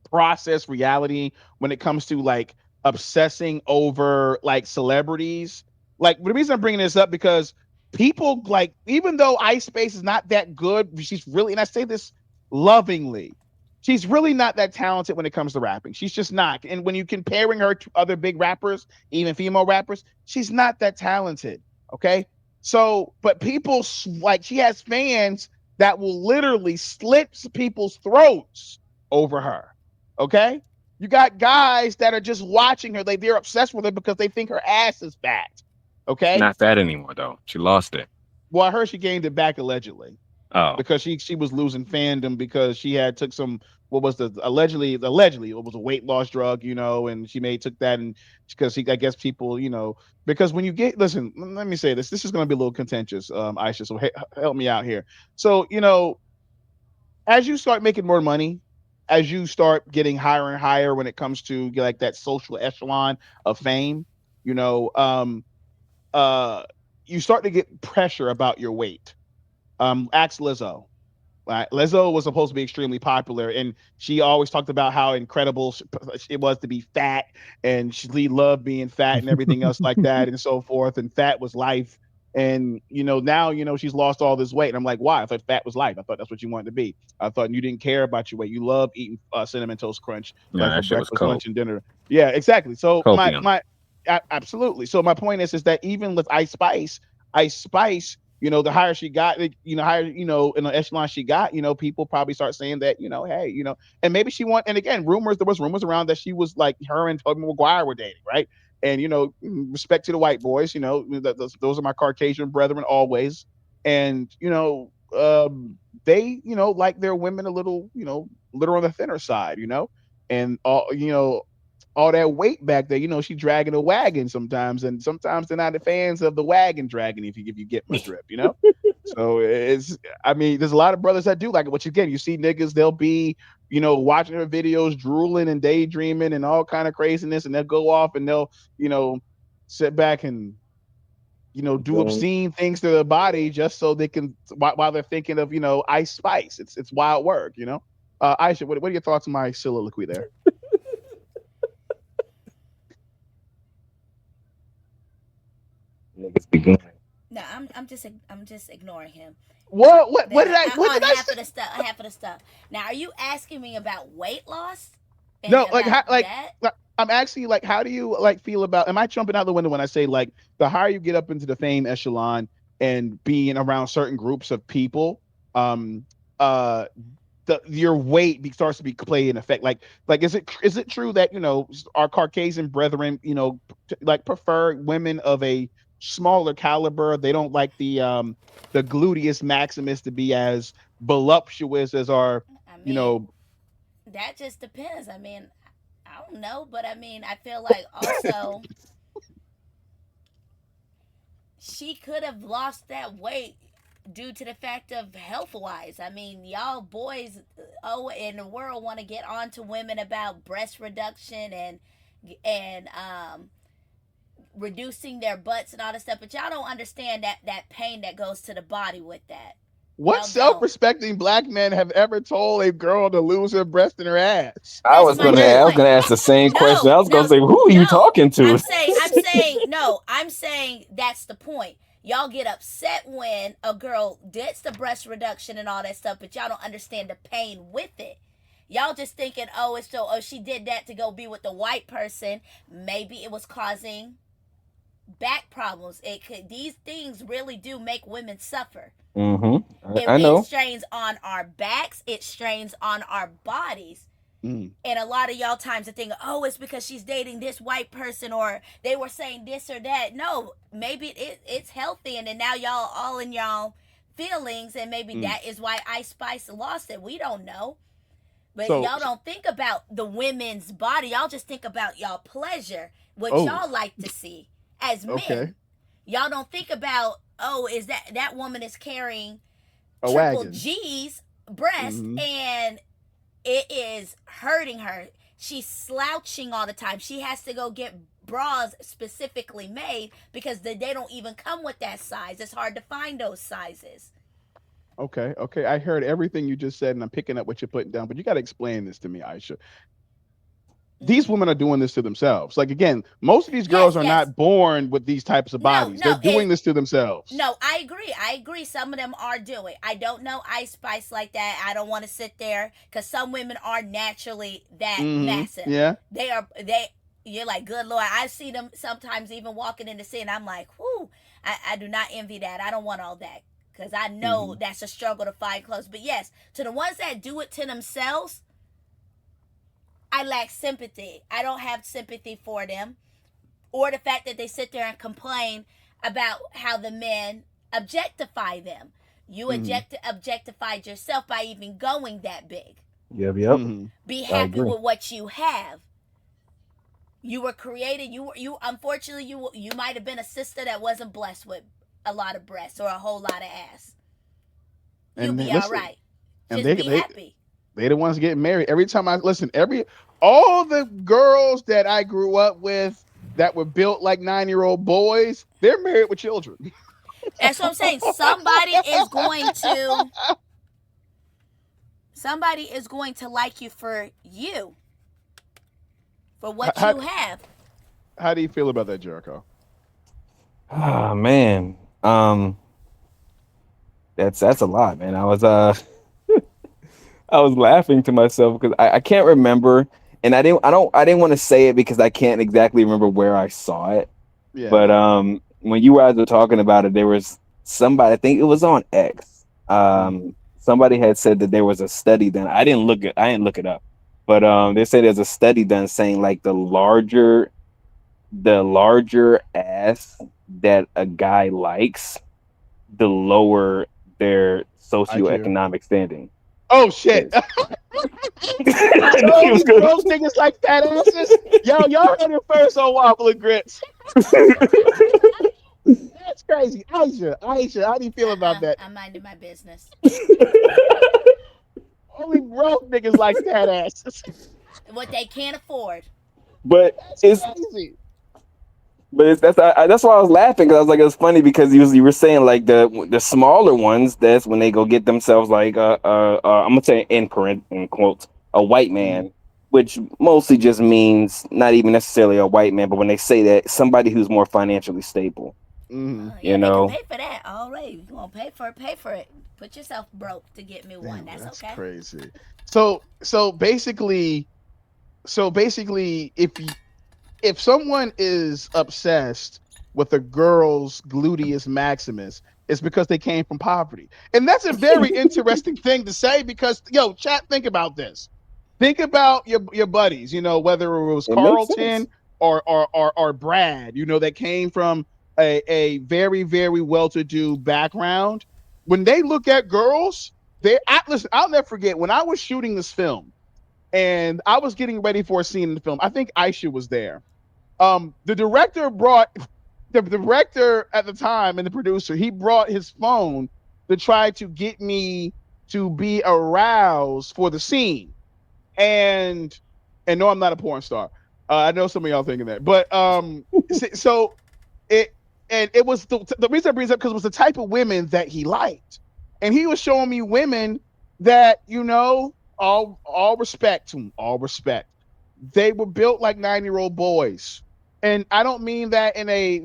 process reality when it comes to like obsessing over like celebrities. Like the reason I'm bringing this up, because people like, even though Ice Spice is not that good, she's really, and I say this lovingly, she's really not that talented when it comes to rapping. She's just not. And when you're comparing her to other big rappers, even female rappers, she's not that talented. Okay. So, but people like, she has fans that will literally slit people's throats over her. Okay. You got guys that are just watching her. They're obsessed with her because they think her ass is fat. Okay. Not fat anymore though. She lost it. Well, I heard she gained it back allegedly Oh. because she was losing fandom because she had took some what was the allegedly it was a weight loss drug, and she took that and because I guess people, because when you get listen, let me say this is going to be a little contentious, Aisha, so help me out here. So as you start making more money, as you start getting higher and higher when it comes to like that social echelon of fame, you know, um, you start to get pressure about your weight. Ask Lizzo. Right? Lizzo was supposed to be extremely popular, and she always talked about how incredible it was to be fat, and she loved being fat and everything else like that, and so forth. And fat was life. And now she's lost all this weight, and I'm like, why? I thought fat was life. I thought that's what you wanted to be. I thought you didn't care about your weight. You love eating cinnamon toast crunch Yeah, like for that shit was breakfast, coke. lunch, and dinner. Yeah, exactly. So Copium. absolutely. So my point is that even with Ice Spice, the higher she got, higher, in the echelon she got, people probably start saying that, hey, and maybe and again, there was rumors around that she was like her and Tobey Maguire were dating, right? And, respect to the white boys, those are my Caucasian brethren always. And, they, like their women a little, little on the thinner side, and all that weight back there, she dragging a wagon sometimes, and sometimes they're not the fans of the wagon dragging. If you get my drift. So I mean, there's a lot of brothers that do like it. Which again, you see niggas, they'll be, watching her videos, drooling and daydreaming and all kind of craziness, and they'll go off and they'll, sit back and, do obscene things to their body just so they can while they're thinking of, Ice Spice. It's wild work. Aisha, what are your thoughts on my soliloquy there? Niggas be going. No, I'm just ignoring him. What That did I what on did I say? half of the stuff. Now, are you asking me about weight loss and No, like about how, that? I'm actually like, how do you like feel about? Am I jumping out the window when I say like the higher you get up into the fame echelon and being around certain groups of people, um, uh, your weight starts to be play in effect. Like is it true that our Caucasian brethren like prefer women of a smaller caliber? They don't like the gluteus maximus to be as voluptuous as our I you mean, know that just depends. I mean, I don't know, but I mean, I feel like also she could have lost that weight due to the fact of health wise. I mean, y'all boys in the world want to get on to women about breast reduction and reducing their butts and all this stuff, but y'all don't understand that pain that goes to the body with that. What Y'all don't. self-respecting black men have ever told a girl to lose her breast and her ass? I That's was my gonna Okay. I was point. gonna ask the same question. No, I was gonna no, say, who are you no. talking to? I'm saying no. I'm saying that's the point. Y'all get upset when a girl gets the breast reduction and all that stuff, but y'all don't understand the pain with it. Y'all just thinking, she did that to go be with the white person. Maybe it was causing back problems. These things really do make women suffer. I It know. strains on our backs. It strains on our bodies. Mm. And a lot of y'all times are thinking, oh, it's because she's dating this white person or they were saying this or that. No, maybe it's healthy, and then now y'all all in y'all feelings, and maybe Mm. that is why Ice Spice lost it. We don't know. But So, y'all don't think about the women's body. Y'all just think about y'all pleasure, what oh, y'all like to see as okay, men. Y'all don't think about, oh, is that woman is carrying a triple wagon. G's breast Hmm. and it is hurting her. She's slouching all the time. She has to go get bras specifically made because they don't even come with that size. It's hard to find those sizes. Okay. I heard everything you just said, and I'm picking up what you're putting down. But you got to explain this to me, Aisha. These Mm-hmm. women are doing this to themselves. Like again, most of these Yes, girls are yes. not born with these types of No, bodies. They're no, doing this to themselves. no, I agree. I agree. Some of them are doing. I don't know Ice Spice like that. I don't want to sit there because some women are naturally that Hmm. massive. Yeah. They. You're like, good Lord. I see them sometimes even walking in the city, and I'm like, whoo. I do not envy that. I don't want all that because I know Hmm. that's a struggle to find clothes. But yes, to the ones that do it to themselves, I lack sympathy. I don't have sympathy for them, or the fact that they sit there and complain about how the men objectify them. You objectified yourself by even going that big. Yep. Be I happy agree. with what you have. You were created. You unfortunately you might have been a sister that wasn't blessed with a lot of breasts or a whole lot of ass. You'll And be listen, all right. and Just be happy. they the ones getting married. Every time I listen, all the girls that I grew up with that were built like 9-year-old boys, they're married with children. That's what I'm saying. Somebody is going to like you for what how, you have. how do you feel about that, Jericho? Ah, man. That's a lot, man. I was laughing to myself because I can't remember, and I didn't want to say it because I can't exactly remember where I saw it. Yeah. But when you guys were talking about it, there was somebody, I think it was on X. Somebody had said that there was a study done. I didn't look it up, but they said there's a study done saying like the larger ass that a guy likes, the lower their IQ. socioeconomic standing. Oh shit. He was good. Those niggas like fat asses. Yo, y'all heard it first on Waffle Grits. That's crazy. Aisha, how do you feel about that? I'm minding my business. Only broke niggas like fat asses. What they can't afford. But That's crazy. That's why I was laughing, because I was like, it was funny because you were saying like the smaller ones, that's when they go get themselves like I'm gonna say in quotes a white man, which mostly just means not even necessarily a white man, but when they say that, somebody who's more financially stable. Mm-hmm. Yeah, they can pay for that. All right, you want to pay for it. Put yourself broke to get me one. Damn, That's okay. Crazy. So basically, if someone is obsessed with a girl's gluteus maximus, it's because they came from poverty. And that's a very interesting thing to say because, yo, chat, think about this. Think about your buddies, whether it was Carlton or Brad, that came from a very, very well-to-do background. When they look at girls, listen, I'll never forget when I was shooting this film and I was getting ready for a scene in the film. I think Aisha was there. The director at the time and the producer, he brought his phone to try to get me to be aroused for the scene. And no, I'm not a porn star. I know some of y'all thinking that, but so it was the reason I bring it up because it was the type of women that he liked, and he was showing me women that all respect to him, all respect. They were built like 9-year-old boys, and I don't mean that in a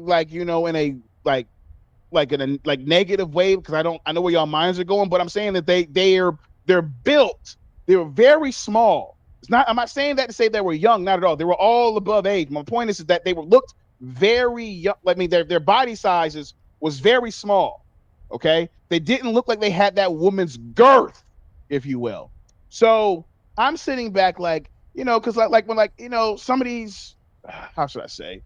negative way because I know where y'all minds are going, but I'm saying that they're built. They were very small. I'm not saying that to say they were young, not at all. They were all above age. My point is that they looked very young. I mean, their body sizes was very small. Okay, they didn't look like they had that woman's girth, if you will. So I'm sitting back because when some of these, how should I say,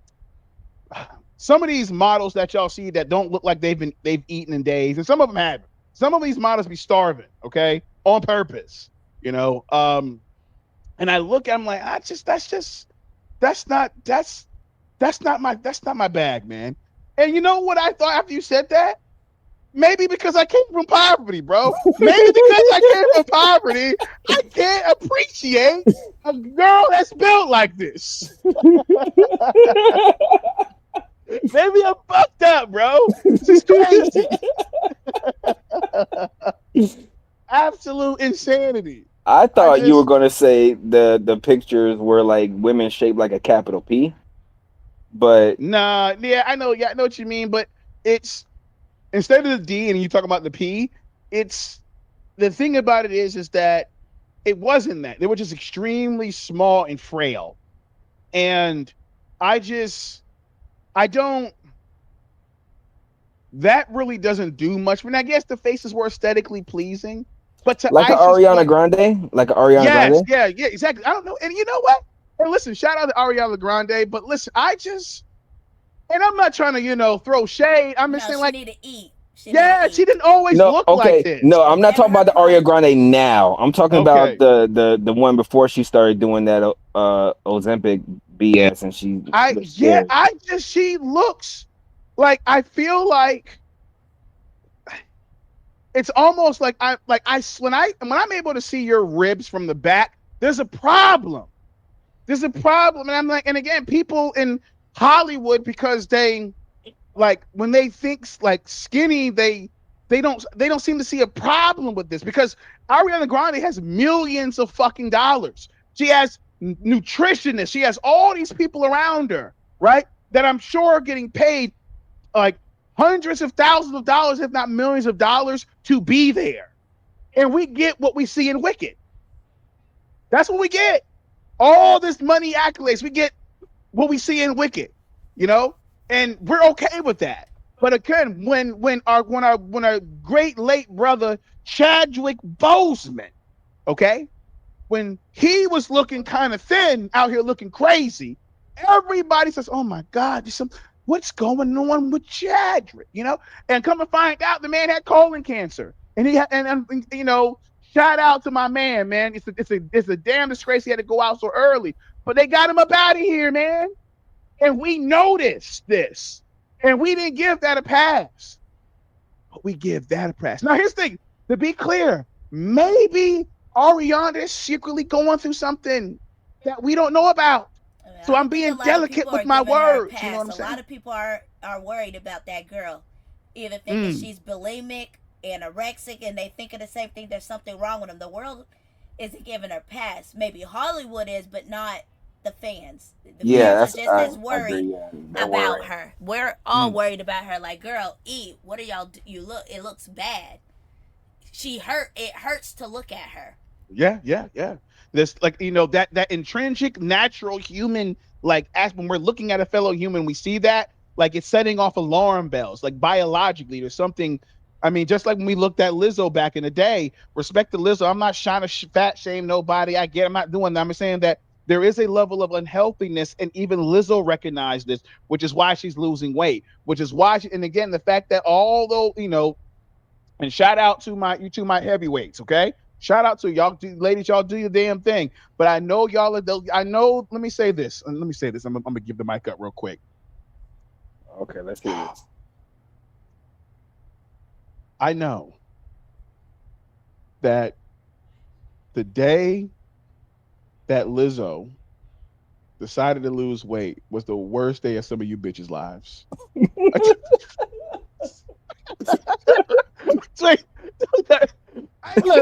some of these models that y'all see that don't look like they've eaten in days, and some of them haven't. Some of these models be starving, okay, on purpose, and I look, I'm like, that's not my bag, man. And you know what I thought after you said that? Maybe because I came from poverty, bro. Maybe because I came from poverty, I can't appreciate a girl that's built like this. Maybe I'm fucked up, bro. This is crazy. Absolute insanity. I thought you were gonna say the pictures were like women shaped like a capital P, but nah, yeah, I know what you mean, but it's instead of the D and you talk about the P, it's the thing about it is that it wasn't that. They were just extremely small and frail. And that really doesn't do much. I mean, I guess the faces were aesthetically pleasing, but to like an Ariana Grande, Grande. Yeah, exactly. I don't know. And you know what? Hey, listen, shout out to Ariana Grande, but listen, And I'm not trying to, throw shade. I'm just No, saying, she like, need to eat. She need to yeah, she eat. didn't always No, look like okay, this. no, I'm You've not never talking about heard the from Ariana her? Grande now. I'm talking about Okay. the one before she started doing that Ozempic BS, and she looked Yeah, scary. she looks like, I feel like it's almost like when I'm able to see your ribs from the back, there's a problem. There's a problem. And I'm like, and again, people in Hollywood, because they, like, when they think like skinny, they don't seem to see a problem with this, because Ariana Grande has millions of fucking dollars. She has nutritionists. She has all these people around her, right? That I'm sure are getting paid like hundreds of thousands of dollars, if not millions of dollars, to be there. And we get what we see in Wicked. That's what we get. All this money accolades. We get what we see in Wicked, you know, and we're okay with that. But again, when our great late brother Chadwick Boseman, okay, when he was looking kind of thin out here looking crazy, everybody says, "Oh my God, what's going on with Chadwick?" And come to find out, the man had colon cancer, and shout out to my man, man. It's a damn disgrace he had to go out so early, but they got him up out of here, man. And we noticed this, and we didn't give that a pass, but we give that a pass. Now, here's the thing: to be clear, maybe Ariana is secretly going through something that we don't know about. I mean, So I I'm don't think a being lot of delicate people are with my giving her a words. You know what pass. I'm A lot saying? of people are worried about that girl, either thinking Mm. she's bulimic, anorexic, and they thinking the same thing. There's something wrong with them. The world isn't giving her a pass. Maybe Hollywood is, but not the fans. The Yeah, fans are that's just as I agree. worried Yeah, they're about worried. her. We're all Mm. worried about her. Like, girl, eat. What are y'all? You look. It looks bad. She hurt. It hurts to look at her. Yeah, yeah, yeah. This, like, that intrinsic, natural human, like, as when we're looking at a fellow human, we see that, like, it's setting off alarm bells. Like, biologically, there's something. I mean, just like when we looked at Lizzo back in the day, respect to Lizzo. I'm not trying to fat shame nobody. I get. I'm not doing that. I'm saying that there is a level of unhealthiness, and even Lizzo recognized this, which is why she's losing weight. Which is why, and again, the fact that although, and shout out to my heavyweights, okay? Shout out to y'all, ladies. Y'all do your damn thing. But I know y'all are. I know. Let me say this. I'm gonna give the mic up real quick. Okay, let's hear this. I know that the day that Lizzo decided to lose weight was the worst day of some of you bitches' lives. Wait,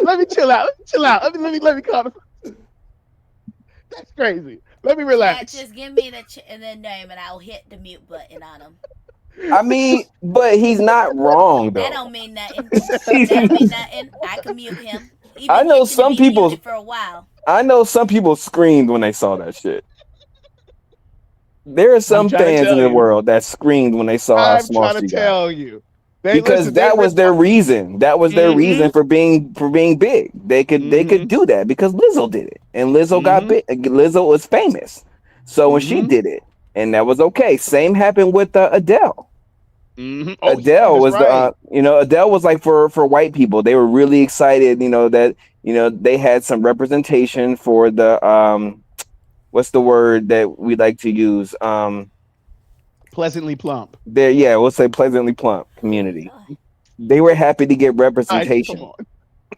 let me chill out. Chill out. Let me calm. That's crazy. Let me Chat, relax. just give me the name and I'll hit the mute button on him. I mean, but he's not wrong That though. don't mean nothing. That don't mean nothing. I can mute him. He I been know itching to some be people. muted for a while. I know some people screamed when they saw that shit. There are I'm some trying to fans in tell the you. world that screamed when they saw how I'm small trying to she got, tell you. They because listen. They that was ripped. their reason. That was their Mm-hmm. reason for being big. They could Mm-hmm. do that because Lizzo did it, and Lizzo got Mm-hmm. big. Lizzo was famous, so when she Mm-hmm. did it, and that was okay. Same happened with Adele. Mm-hmm. Oh yeah, Adele that's was right. Adele was like for white people. They were really excited, that they had some representation for the what's the word that we like to use? Pleasantly plump. There, yeah, we'll say pleasantly plump Oh community. Lord. They were happy to get Ice, come representation. on.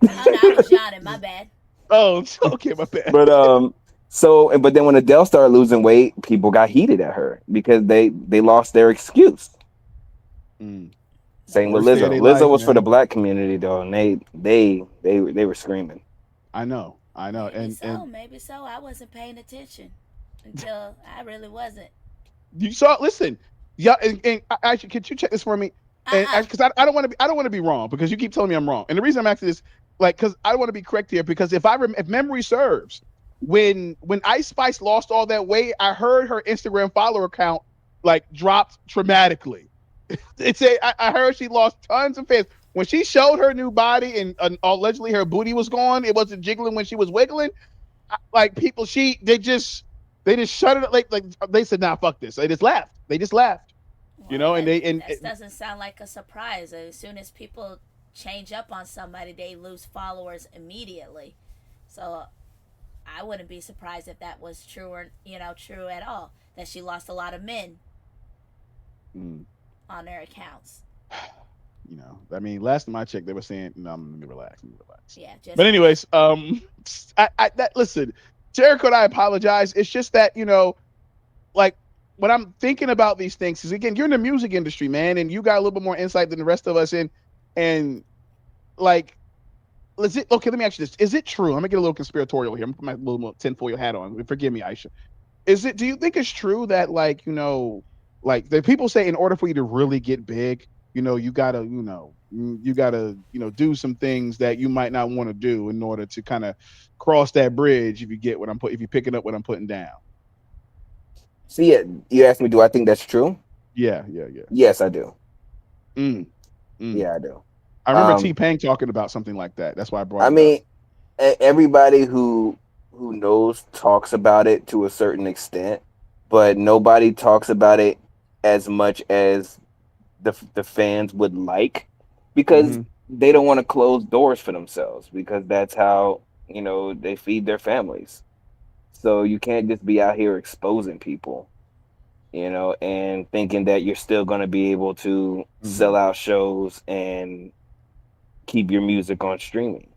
Oh no, I was yawning. My bad. Oh, okay, my bad. But but then when Adele started losing weight, people got heated at her because they lost their excuse. Mm. Same with Worst day of Lizzo. their Lizzo life, was for the man. black community though, and they were screaming. I know, Maybe and so. Maybe so. I wasn't paying attention until I really wasn't. you saw. Listen, yeah, and actually, can you check this for me? And Uh because I don't want to be wrong, because you keep telling me I'm wrong, and the reason I'm asking this, like, because I want to be correct here, because if memory serves, when Ice Spice lost all that weight, I heard her Instagram follower count like dropped dramatically. I heard she lost tons of fans when she showed her new body, and allegedly her booty was gone. It wasn't jiggling when she was wiggling. Like, people, they just shut it. Like they said, nah, fuck this. They just laughed. You Well, know, and that they and that doesn't sound like a surprise. As soon as people change up on somebody, they lose followers immediately. So I wouldn't be surprised if that was true or true at all. That she lost a lot of men mm, on their accounts. you know, I mean, last time I checked, they were saying, "No, let me relax, let me relax." Yeah, just But hush. anyways, that listen, Jericho and I apologize. It's just that like when I'm thinking about these things, is again, you're in the music industry, man, and you got a little bit more insight than the rest of us. And like, okay? Let me ask you this: is it true? I'm gonna get a little conspiratorial here. I'm gonna put my little tinfoil hat on. Forgive me, Aisha. Is it? Do you think it's true that like the people say in order for you to really get big, you gotta, you gotta, do some things that you might not want to do in order to kind of cross that bridge. If you get what if you're picking up what I'm putting down. See, you asked me, do I think that's true? Yeah, yeah, yeah. Yes, I do. Mm, mm. Yeah, I do. I remember T Um, Pain talking about something like that. That's why I brought I it up. mean, everybody who knows talks about it to a certain extent, but nobody talks about it as much as the fans would like, because Hmm. they don't want to close doors for themselves, because that's how they feed their families. So you can't just be out here exposing people, and thinking that you're still going to be able to Hmm. sell out shows and keep your music on streaming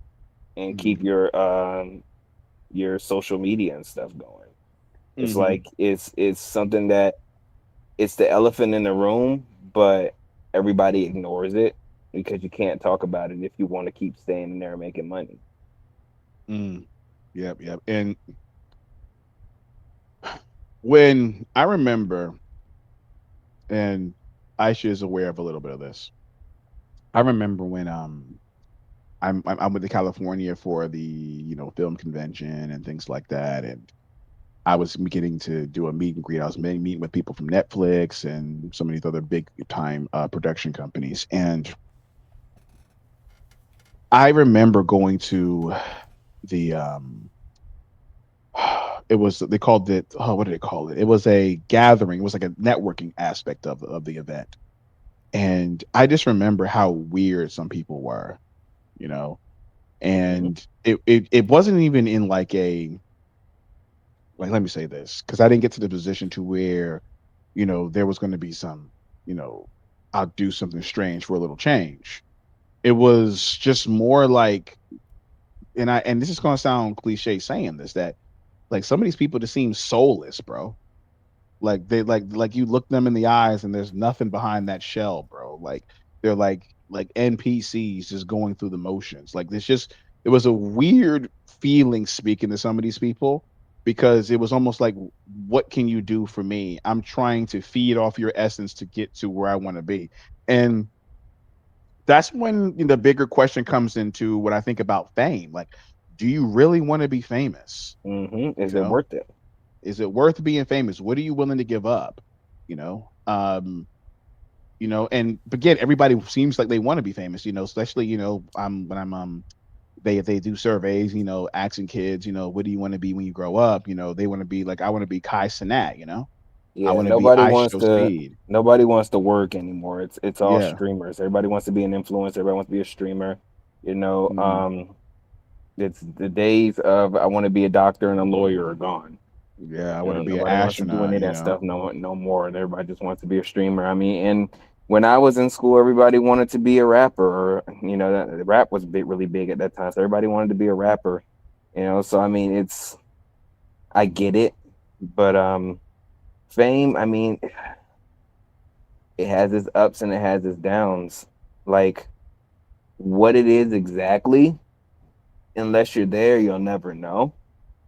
and keep Hmm. your social media and stuff going. It's Hmm. like it's something that it's the elephant in the room, but everybody ignores it because you can't talk about it if you want to keep staying in there and making money. Mm. Yep, yep. And when I remember, and Aisha is aware of a little bit of this. I remember when I went to California for the film convention and things like that, and I was getting to do a meet and greet. I was meeting with people from Netflix and some of these other big time production companies, and I remember going to the it was they called it, oh, what did they call it? It was a gathering. It was like a networking aspect of the event, and I just remember how weird some people were, you know, Hmm. and it wasn't even in like a, like, let me say this, because I didn't get to the position to where there was going to be some, you know I'll do something strange for a little change. It was just more like, and this is going to sound cliche saying this, that like some of these people just seem soulless, bro. Like they like you look them in the eyes and there's nothing behind that shell, bro. Like they're like NPCs just going through the motions. Like this just it was a weird feeling speaking to some of these people, because it was almost like, what can you do for me? I'm trying to feed off your essence to get to where I want to be. And that's when the bigger question comes into what I think about fame. Like, do you really want to be famous? Is You it know, worth it? is it worth being famous? What are you willing to give up? You know, and again, everybody seems like they want to be famous. Especially when I'm they do surveys. Asking kids, what do you want to be when you grow up? They want to be like, I want to be Kai Cenat. I Yeah, want to be I Show Speed. nobody wants to work anymore. It's all Yeah. streamers. Everybody wants to be an influencer. Everybody wants to be a streamer. You know, Hmm. um, it's the days of I want to be a doctor and a lawyer are gone. Yeah. I want to be an Nobody wants to do any astronaut. of that stuff no more. And everybody just wants to be a streamer. I mean, and when I was in school, everybody wanted to be a rapper. Or, rap was really big at that time, so everybody wanted to be a rapper. So I mean, I get it, but fame. I mean, it has its ups and it has its downs. Like what it is exactly, unless you're there, you'll never know.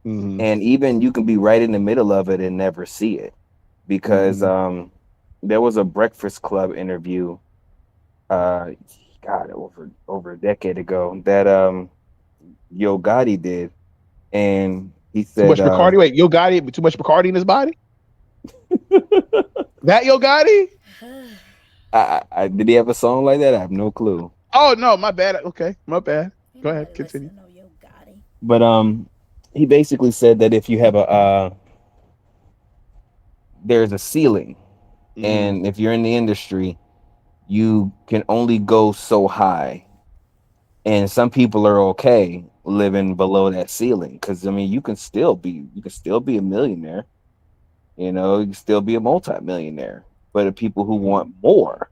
Hmm. And even you can be right in the middle of it and never see it, because Hmm. there was a Breakfast Club interview, uh, God, over a decade ago, that Yo Gotti did, and he Too said, much Bacardi. Wait, Yo Gotti, too much Bacardi in his body? That Yo Gotti? did he have a song like that? I have no clue. Oh no, my bad. Okay, my bad. Ain't Go ahead, nobody continue. listening to no Yo Gotti. But he basically said that if you have there's a ceiling Mm-hmm. And if you're in the industry, you can only go so high. And some people are okay living below that ceiling because I mean you can still be a millionaire, you can still be a multimillionaire. But the people who want more,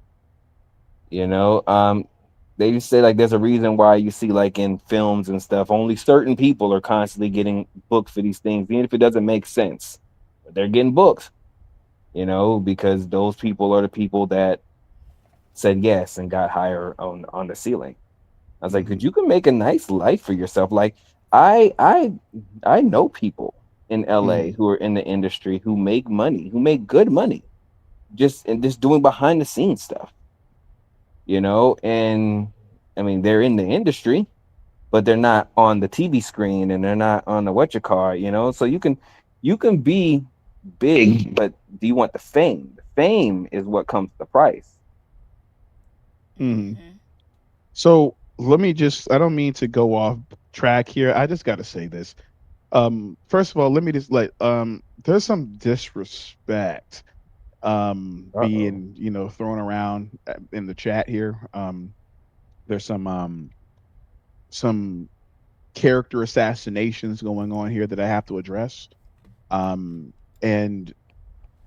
you know, they just say like there's a reason why you see like in films and stuff, only certain people are constantly getting booked for these things, even if it doesn't make sense. But they're getting booked, because those people are the people that said yes and got higher on the ceiling. I was like, Mm-hmm. "Dude, you can make a nice life for yourself." Like, I I I know people in LA Mm-hmm. who are in the industry who make money, who make good money, just doing behind the scenes stuff, And I mean, they're in the industry, but they're not on the TV screen and they're not on the what you call, So you can be big, but do you want the fame? The fame is what comes the price. Mm-hmm. Mm-hmm. So let me just, I don't mean to go off track here. I just got to say this. First of all, let me just there's some disrespect Uh-oh. being, thrown around in the chat here. There's some character assassinations going on here that I have to address. And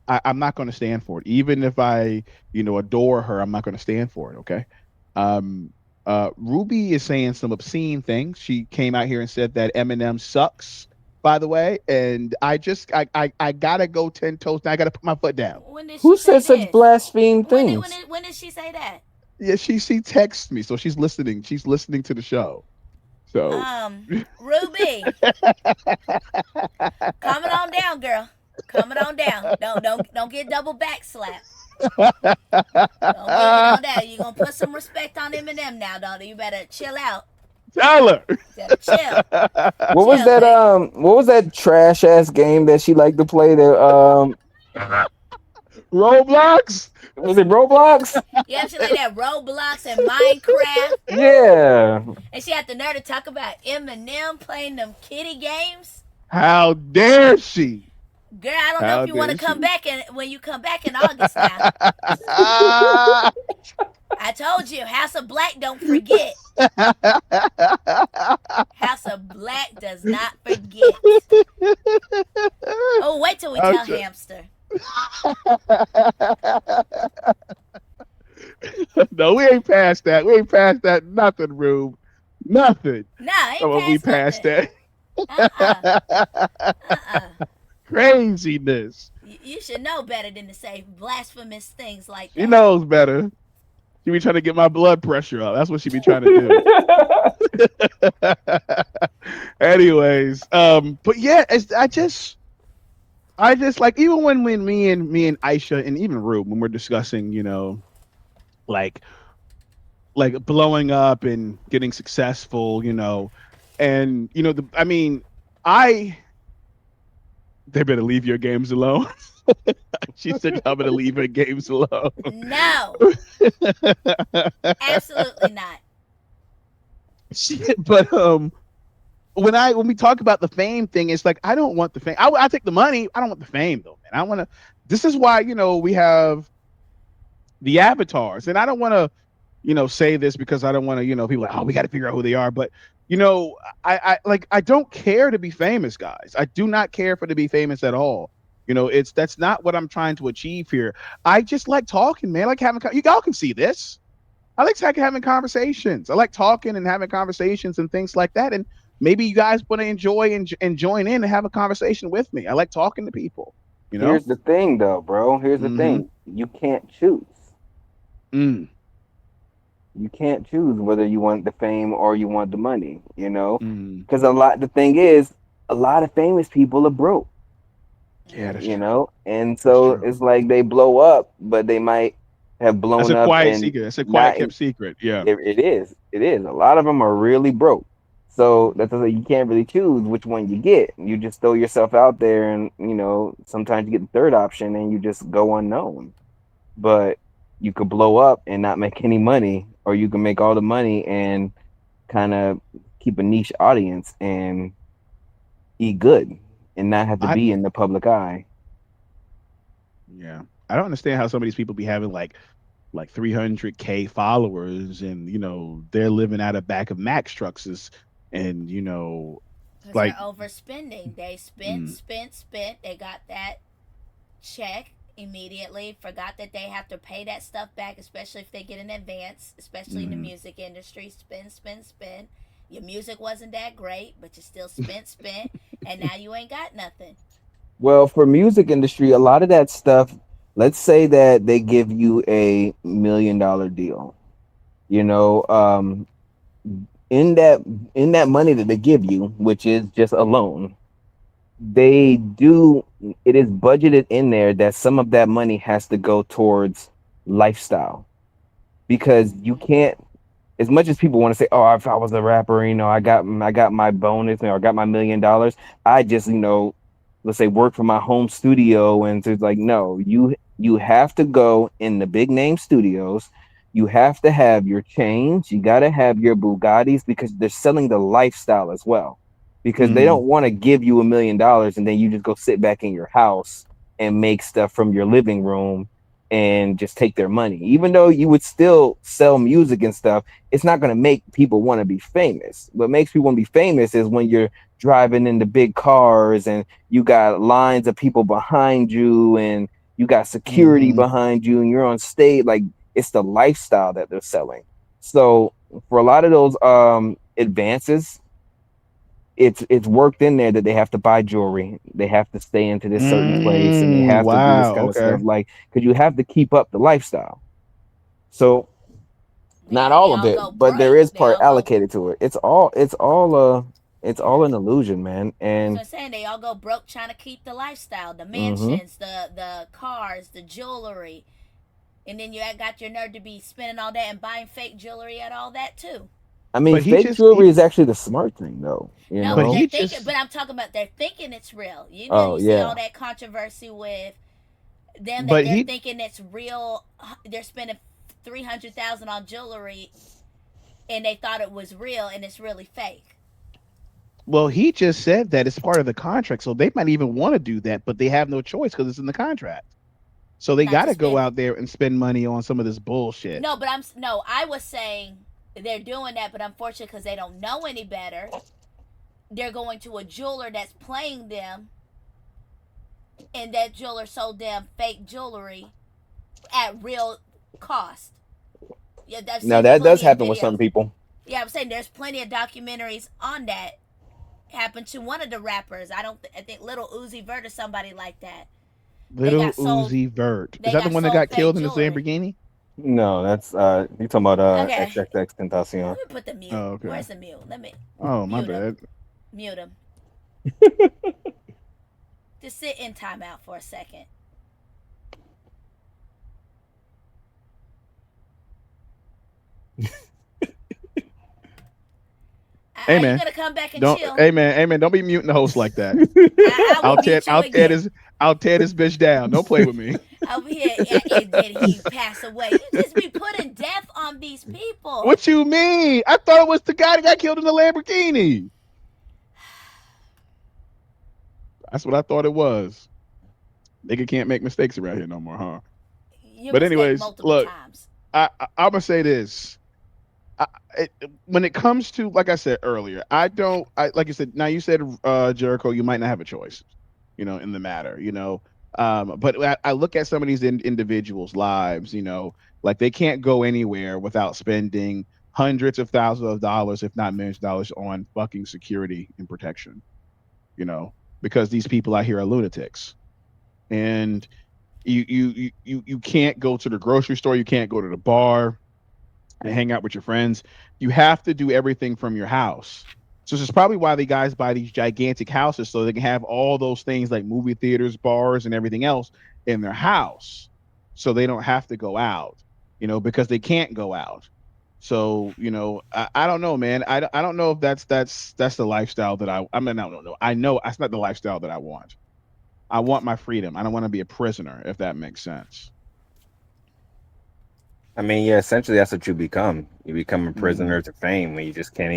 I'm not going to stand for it. Even if I, adore her, I'm not going to stand for it. Okay. Um, Ruby is saying some obscene things. She came out here and said that Eminem sucks, by the way. And I gotta go 10 toes. Now I gotta put my foot down. When did Who she say said such this? blaspheme When did when things? did when did she say that? Yeah, she texts me, so she's listening. She's listening to the show. So Ruby, coming on down, girl. Coming on down. Don't get double back slapped. Don't get don't that. You gonna put some respect on Eminem now, don't you? You better chill out. tell her. You better chill. What was Chill, that? baby. What was that trash ass game that she liked to play? Roblox. Was it Roblox? Yeah, she like that Roblox and Minecraft. Yeah. And she had the nerve to talk about Eminem playing them kitty games. How dare she? Girl, I don't know if How you want dare to come she? back and when you come back in August now. I told you, House of Black don't forget. House of Black does not forget. Oh, wait till we tell Okay. Hamster. No, we ain't past that. We ain't past that. Nothing, Rube. Nothing. Nah, I ain't Oh, well, we past passed nothing. that. Uh-uh. Uh-uh. Craziness. You should know better than to say blasphemous things like She that. knows better. She be trying to get my blood pressure up. That's what she be trying to do. Anyways, but yeah, I just like even when me and Aisha and even Rube when we're discussing, like blowing up and getting successful, and I mean, I they better leave your games alone. She said, "I'm gonna leave her games alone." No, absolutely not. But when we talk about the fame thing, it's like I don't want the fame. I take the money. I don't want the fame though, man. I want to. This is why we have the avatars, and I don't want to say this because I don't want to people like, oh, we got to figure out who they are. But I don't care to be famous, guys. I do not care for to be famous at all. That's not what I'm trying to achieve here. I just like talking, man. I like having you all can see this. I like having conversations. I like talking and having conversations and things like that. And maybe you guys want to enjoy and join in and have a conversation with me. I like talking to people. You know. Here's the thing, though, bro. Here's the Mm-hmm. thing. You can't choose. Mm. You can't choose whether you want the fame or you want the money. Mm. Because the thing is, a lot of famous people are broke. Yeah, that's Mm-hmm. true. And That's so true. it's like they blow up, but they might have That's blown a up quiet and secret. That's a quiet not. kept secret. Yeah. It is. A lot of them are really broke. So Mm. that's like you can't really choose which one you get. You just throw yourself out there, and sometimes you get the third option, and you just go unknown. But you could blow up and not make any money, or you can make all the money and kind of keep a niche audience and eat good and not have to I be in the public eye. Yeah. I don't understand how some of these people be having like 300K followers, and they're living out of back of Max trucks, and Because they're like overspending. They spent, mm, spent, spent. They got that check immediately. Forgot that they have to pay that stuff back, especially if they get in advance, especially in the mm, music industry. Spend, spend, spend. Your music wasn't that great, but you still spent, spent, and now you ain't got nothing. Well, for music industry, a lot of that stuff, let's say that they give you $1 million deal. You know, in that in that money that they give you, which is just a loan, they do it is budgeted in there that some of that money has to go towards lifestyle, because you can't, as much as people want to say, "Oh, if I was a rapper, I got my bonus, or I got my $1 million," I just, let's say, work from my home studio, and it's like, no, you have to go in the big name studios. You have to have your chains. You got to have your Bugattis, because they're selling the lifestyle as well. Because they mm, don't want to give you $1 million and then you just go sit back in your house and make stuff from your living room and just take their money. Even though you would still sell music and stuff, it's not going to make people want to be famous. What makes people want to be famous is when you're driving in the big cars and you got lines of people behind you and you got security mhm, behind you and you're on stage. Like, it's the lifestyle that they're selling. So for a lot of those advances, it's worked in there that they have to buy jewelry, they have to stay into this certain place, and they have to do this wow, kind of okay. stuff, like, because you have to keep up the lifestyle. So not Man, they all of all it, go but there broke. is They part all go. allocated to it. It's all Yeah. an illusion, man. That's what And I'm saying. They all go broke trying to keep the lifestyle, the hmm mansions, the cars, the jewelry, and then you got your nerve to be spending all that and buying fake jewelry and all that too. I mean, But he fake just he, jewelry is actually the smart thing, though. No, but but they're he thinking. just But I'm talking about they're thinking it's real. Oh You see all yeah. that controversy with them that but they're he thinking it's real. They're spending 300,000 on jewelry, and they thought it was real, and it's really fake. well, he just said that it's part of the contract, so they might even want to do that, but they have no choice because it's in the contract. So they Not got to to go spend. out there and spend money on some of this bullshit. No, but I'm no. I was saying they're doing that, but unfortunately, because they don't know any better, they're going to a jeweler that's playing them, and that jeweler sold them fake jewelry at real cost. Yeah, I've Now seen that does plenty of happen with some videos. people. Yeah, I'm saying there's plenty of documentaries on that. Happened to one of the rappers. I think Little Uzi Vert or somebody like that. They Little got sold. Uzi Vert. Is They that the got one that sold got fake killed in his jewelry. Lamborghini? No, that's you talking about Okay, XXX let Tentacion. me put the mute. Oh, okay. Where's the mute? Let me Oh, my mute him. bad. Mute him. Just sit in timeout for a second. Hey Are you man, gonna come back and don't. chill? Hey man, hey man, don't be muting the host like that. I will mute you I'll tear again. this, I'll tear this bitch down. Don't play with me. Over here, did he pass away? You just be putting death on these people. What you mean? I thought it was the guy that got killed in the Lamborghini. That's what I thought it was. Nigga can't make mistakes around here no more, huh? You But mistake anyways, multiple look, times. I'm gonna say this. I, when it comes to, like I said earlier, I don't. Like you said. Now you said, Jericho, you might not have a choice, in the matter, But I look at some of these individuals' lives, like they can't go anywhere without spending hundreds of thousands of dollars, if not millions of dollars, on fucking security and protection, because these people out here are lunatics, and you can't go to the grocery store, you can't go to the bar and hang out with your friends. You have to do everything from your house. So this is probably why the guys buy these gigantic houses, so they can have all those things like movie theaters, bars, and everything else in their house, so they don't have to go out, because they can't go out. So I don't know, man. I don't know if that's the lifestyle that I mean, I don't know. I know that's not the lifestyle that I want. I want my freedom. I don't want to be a prisoner, if that makes sense. I mean, yeah, essentially that's what you become. You become a Mm-hmm. prisoner to fame when you just can't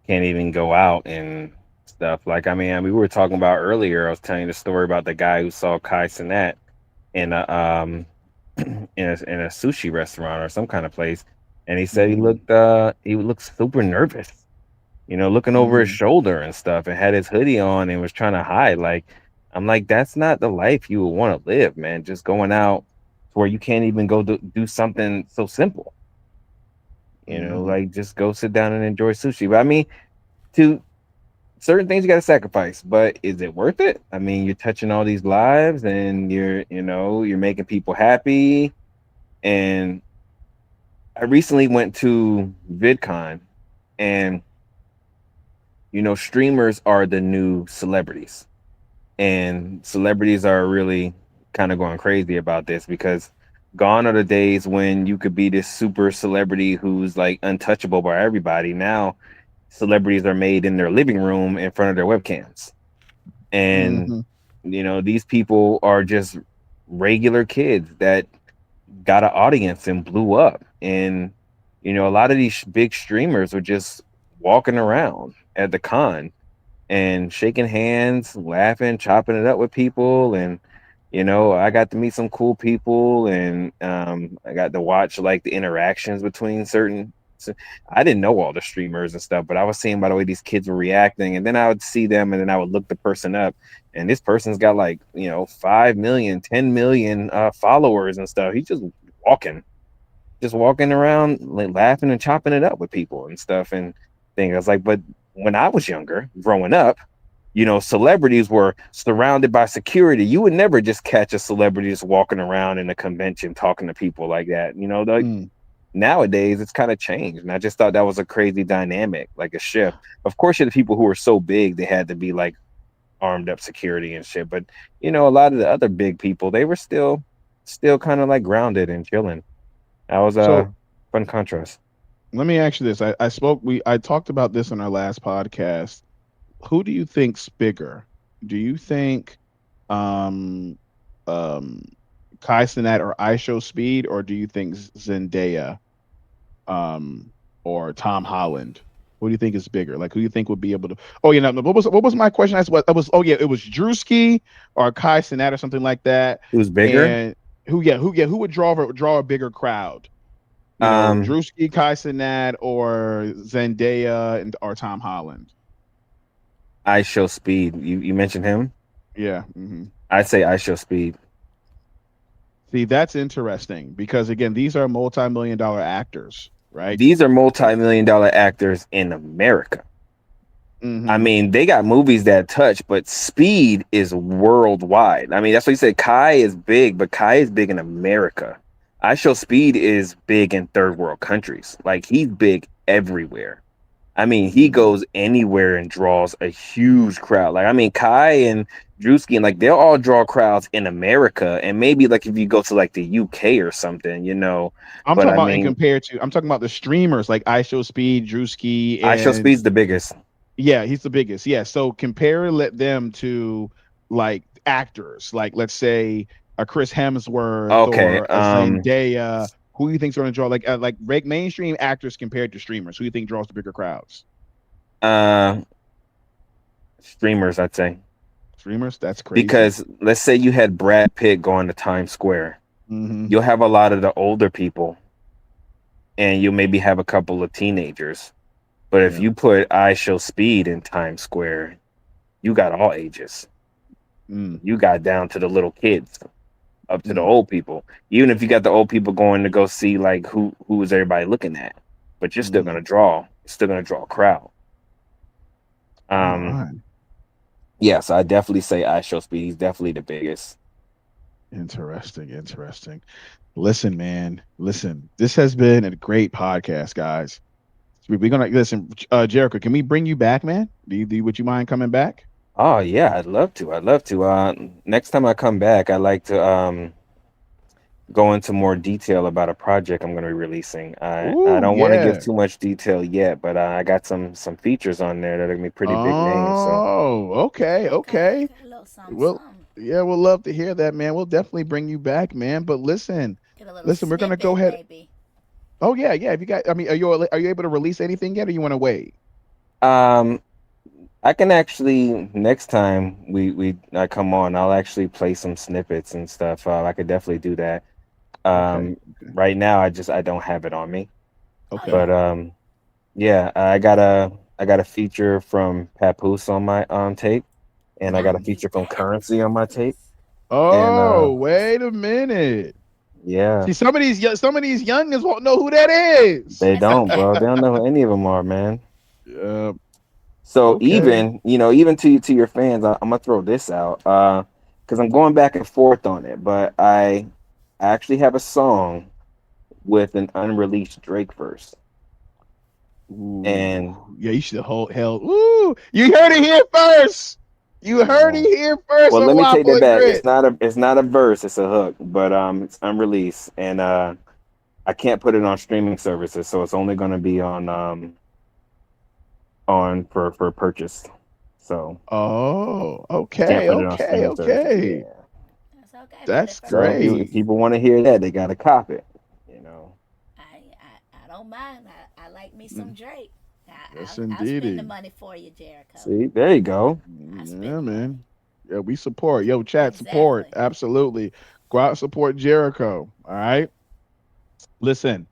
even go out and stuff. Like, I mean, we were talking about earlier. I was telling you the story about the guy who saw Kai Cenat in a in a sushi restaurant or some kind of place, and he said Mm, he looked super nervous, looking over his mm, shoulder and stuff, and had his hoodie on and was trying to hide. Like, I'm like, that's not the life you would want to live, man. Just going out where you can't even go do something so simple, mm. like just go sit down and enjoy sushi. But I mean, to certain things you got to sacrifice, but is it worth it? I mean, you're touching all these lives and you're making people happy. And I recently went to VidCon, and streamers are the new celebrities, and celebrities are really kind of going crazy about this because gone are the days when you could be this super celebrity who's like untouchable by everybody. Now celebrities are made in their living room in front of their webcams, and Mhm. these people are just regular kids that got an audience and blew up. And a lot of these big streamers are just walking around at the con and shaking hands, laughing, chopping it up with people. And I got to meet some cool people, and I got to watch like the interactions between certain. So I didn't know all the streamers and stuff, but I was seeing by the way these kids were reacting, and then I would see them, and then I would look the person up, and this person's got like 5 million, 10 million followers and stuff. He's just walking around like laughing and chopping it up with people and stuff. And thing I was like, but when I was younger, growing up, celebrities were surrounded by security. You would never just catch a celebrity just walking around in a convention talking to people like that. Like Mm. nowadays it's kind of changed. And I just thought that was a crazy dynamic, like a shift. Of course, you had the people who were so big they had to be like armed up security and shit. But a lot of the other big people, they were still kind of like grounded and chilling. That was So a fun contrast. let me ask you this. I talked about this on our last podcast. Who do you think's bigger? Do you think um um Kai Cenat or IShowSpeed, Speed, or do you think Zendaya um or Tom Holland? Who do you think is bigger? Like, who do you think would be able to? Oh yeah, no. What was my question? I what I was. Oh yeah, it was Drewski or Kai Cenat or something like that. Who's bigger? And who would draw a bigger crowd? Um, Drewski, Kai Cenat, or Zendaya or Tom Holland. I Show Speed. You mentioned him. Yeah. Hmm. I'd say I Show Speed. See, that's interesting because again, these are multi-million-dollar actors, right? These are multi-million-dollar actors in America. I Hmm. mean, they got movies that touch, but Speed is worldwide. I mean, that's what you said. Kai is big, but Kai is big in America. I Show Speed is big in third world countries. Like, he's big everywhere. I mean, he Hmm. goes anywhere and draws a huge crowd. Like, I mean, Kai and Drewski, and like they'll all draw crowds in America, and maybe like if you go to like the UK or something. I'm But talking I about in mean, compared to I'm talking about the streamers like IShowSpeed, Drewski, I Show and Speed's the biggest. yeah, he's the biggest. Yeah, so compare let them to like actors, like let's say a Chris Hemsworth Okay. or a Zendaya. Who do you think's going to draw like mainstream actors compared to streamers? Who do you think draws the bigger crowds? Uh, Streamers, I'd say, Streamers? That's crazy. because let's say you had Brad Pitt going to Times Square, Hmm. you'll have a lot of the older people, and you'll maybe have a couple of teenagers. But if Yeah. you put I Show Speed in Times Square, you got all ages. Mm, You got down to the little kids, up to the mm, old people. Even if you got the old people going to go see like who is everybody looking at, but you're still mm. gonna draw. You're still gonna draw a crowd. All Um, right. yes, I definitely say I Show Speed. He's definitely the biggest. Interesting. Interesting. Listen, man. Listen. This has been a great podcast, guys. We're gonna listen. Jericho, can we bring you back, man? Would you mind coming back? Oh yeah, I'd love to. I'd love to. Next time I come back, I'd like to go into more detail about a project I'm going to be releasing. I Ooh, don't want to give yeah. too much detail yet, but I got some features on there that are going to be pretty big names. So Oh, okay, Okay, okay. get a little something, Well, something. yeah, we'll love to hear that, man. We'll definitely bring you back, man. But Get a little listen, we're gonna go snippet, ahead. maybe. Oh yeah, yeah. If you got, I mean, are you able to release anything yet, or you want to wait? um, I can actually next time I come on, I'll actually play some snippets and stuff. I could definitely do that. Okay. Right now I don't have it on me, Oh Okay. yeah. but yeah, I got a feature from Papoose on my tape, and I I got a Mhm. need feature from that. Currency on my tape, and Oh, wait a minute. yeah, See, some of these youngins won't know who that is. they That's don't, okay. bro. They don't know who any of them are, man. Yeah. So Okay. even to your fans, I'm gonna throw this out, because I'm going back and forth on it, but I actually have a song with an unreleased Drake verse, Ooh. and Yeah, you should hold hell. Ooh, you heard it here first. You heard it uh, here first well, on let me take Waffle that and back. Grit. It's not a verse, it's a hook, but it's unreleased, and I can't put it on streaming services, so it's only gonna be on for purchase. So Oh, can't okay, put it on okay, streaming services. okay. Yeah. That's okay. Put it That's for So purchase. if great. people want to hear that, they gotta cop it. You know. I don't mind. I like me some Mm, Drake. yes, I'll spend the indeedy. money for you, Jericho. See, there you go. I spend Yeah, the money. man. Yeah, we support. Yo, chat support. Exactly. Absolutely. Go out and support Jericho. All right. Listen,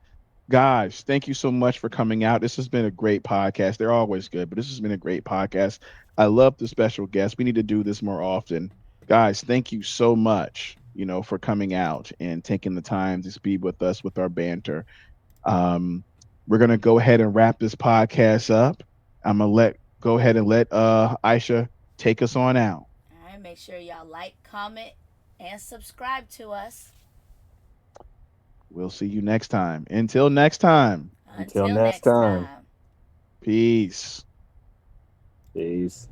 guys, thank you so much for coming out. This has been a great podcast. They're always good, but this has been a great podcast. I love the special guests. We need to do this more often. Guys, thank you so much, for coming out and taking the time to be with us with our banter. Um, we're gonna go ahead and wrap this podcast up. I'm gonna go ahead and let Aisha take us on out. All right. Make sure y'all like, comment, and subscribe to us. We'll see you next time. Until next time, Until Until next next time. time. peace. Peace.